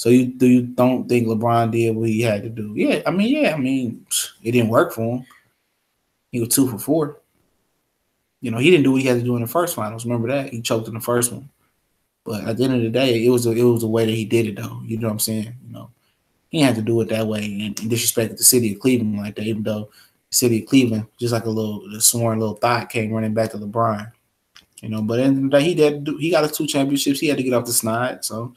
you don't think LeBron did what he had to do? Yeah, I mean, it didn't work for him. He was 2 for 4. You know, he didn't do what he had to do in the first finals. Remember that? He choked in the first one. But at the end of the day, it was a way that he did it, though. You know what I'm saying? You know, he had to do it that way and disrespect the city of Cleveland like that, even though the city of Cleveland, just like the sworn little thought, came running back to LeBron. You know, but at the end of the day, he got his 2 championships. He had to get off the snide. So,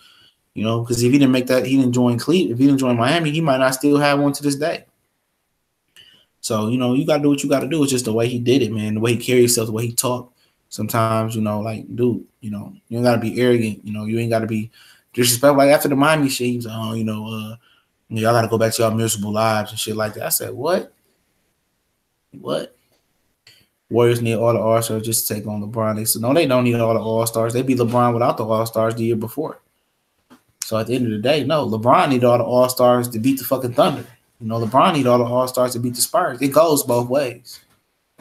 you know, because if he didn't make that, he didn't join Cleveland. If he didn't join Miami, he might not still have one to this day. So, you know, you got to do what you got to do. It's just the way he did it, man, the way he carried himself, the way he talked. Sometimes, you know, like, dude, you know, you don't got to be arrogant. You know, you ain't got to be disrespectful. Like after the Miami shit, he was like, oh, you know, y'all got to go back to y'all miserable lives and shit like that. I said, what? What? Warriors need all the All-Stars just to take on LeBron. They said, no, they don't need all the All-Stars. They beat LeBron without the All-Stars the year before. So at the end of the day, no, LeBron need all the All-Stars to beat the fucking Thunder. You know, LeBron need all the All-Stars to beat the Spurs. It goes both ways.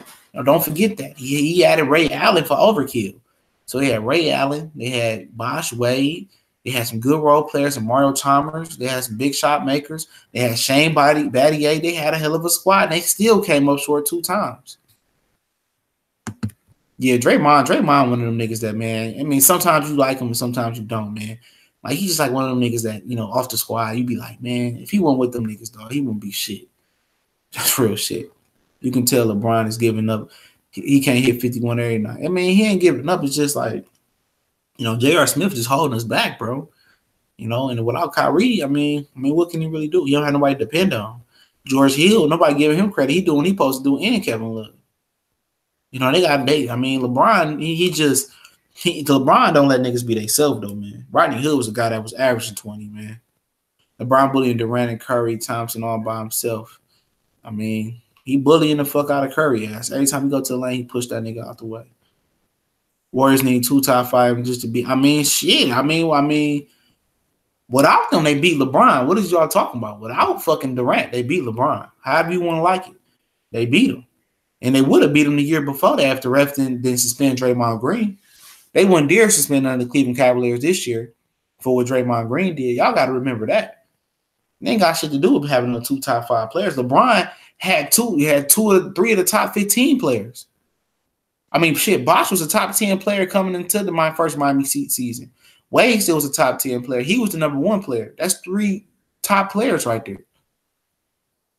You know, don't forget that. He added Ray Allen for overkill. So they had Ray Allen, they had Bosh Wade, they had some good role players and Mario Chalmers, they had some big shot makers, they had Shane Battier, they had a hell of a squad, and they still came up short 2 times. Yeah, Draymond, one of them niggas that, man, I mean, sometimes you like him and sometimes you don't, man. Like, he's just like one of them niggas that, you know, off the squad, you be like, man, if he wasn't with them niggas, dog, he wouldn't be shit. That's real shit. You can tell LeBron is giving up. He can't hit 51 every night. I mean, he ain't giving up. It's just like, you know, J.R. Smith just holding us back, bro. You know, and without Kyrie, I mean, what can he really do? You don't have nobody to depend on. George Hill, nobody giving him credit. He doing what he supposed to do, and Kevin Love. You know, I mean, LeBron, LeBron don't let niggas be themselves, though, man. Rodney Hood was a guy that was averaging 20, man. LeBron bullying Durant and Curry, Thompson all by himself. I mean, he bullying the fuck out of Curry ass. Every time he go to the lane, he push that nigga out the way. Warriors need 2 top 5 just to be. I mean, shit. I mean, without them, they beat LeBron. What is y'all talking about? Without fucking Durant, they beat LeBron. However you want to like it, they beat him, and they would have beat him the year before that after ref didn't suspend Draymond Green. They wouldn't dare suspend none of the Cleveland Cavaliers this year for what Draymond Green did. Y'all got to remember that. They ain't got shit to do with having the 2 top 5 players. LeBron had 2. He had 2 or 3 of the top 15 players. I mean, shit, Bosh was a top 10 player coming into the first Miami season. Wade still was a top 10 player. He was the number 1 player. That's 3 top players right there.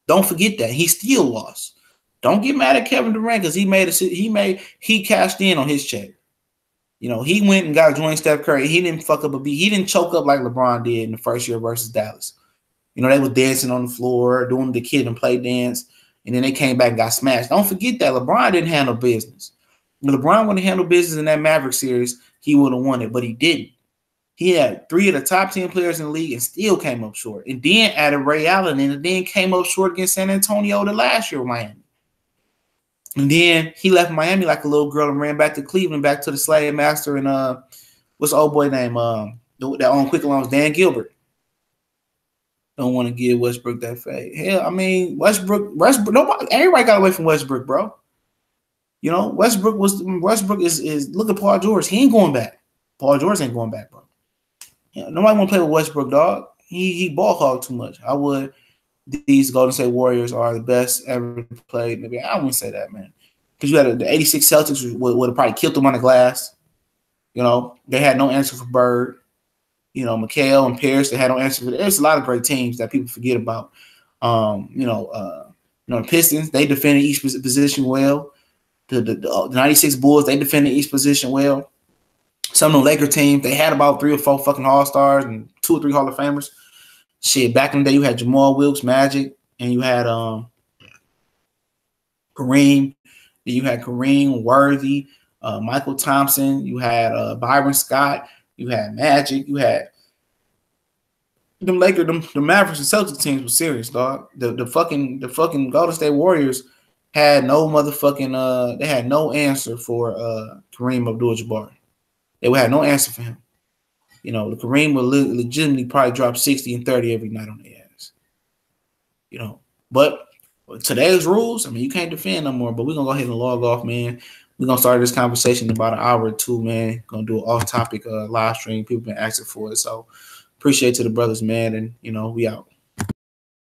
Don't forget that. He still lost. Don't get mad at Kevin Durant because he cashed in on his check. You know, he went and got joined Steph Curry. He didn't fuck up a beat. He didn't choke up like LeBron did in the first year versus Dallas. You know, they was dancing on the floor, doing the kid and play dance, and then they came back and got smashed. Don't forget that LeBron didn't handle business. If LeBron would have handled business in that Maverick series, he would have won it, but he didn't. He had 3 of the top 10 players in the league and still came up short. And then added Ray Allen and then came up short against San Antonio the last year with Miami. And then he left Miami like a little girl and ran back to Cleveland, back to the Slave Master and what's the old boy name? That on Quick Loans, Dan Gilbert. Don't want to give Westbrook that fade. Hell, I mean, Westbrook, everybody got away from Westbrook, bro. You know, Westbrook is look at Paul George. He ain't going back. Paul George ain't going back, bro. You know, nobody want to play with Westbrook, dog. He ball hog too much. These Golden State Warriors are the best ever played. Maybe I wouldn't say that, man. Because you had the 86 Celtics would have probably killed them on the glass. You know, they had no answer for Bird. You know, McHale and Pierce, they had no answer for. There's a lot of great teams that people forget about. The Pistons, they defended each position well. The 96 Bulls, they defended each position well. Some of the Laker teams, they had about 3 or 4 fucking All-Stars and 2 or 3 Hall of Famers. Shit, back in the day, you had Jamal Wilkes, Magic, and you had Kareem. You had Kareem, Worthy, Michael Thompson. You had Byron Scott. You had Magic. You had them Lakers, the Mavericks and Celtics teams were serious, dog. The fucking Golden State Warriors had no motherfucking they had no answer for Kareem Abdul-Jabbar. They would have no answer for him. You know, the Kareem would legitimately probably drop 60 and 30 every night on their ass. You know, but today's rules, I mean, you can't defend no more, but we're going to go ahead and log off, man. We're going to start this conversation in about an hour or 2, man. Going to do an off-topic live stream. People been asking for it. So appreciate to the brothers, man. And, you know, we out.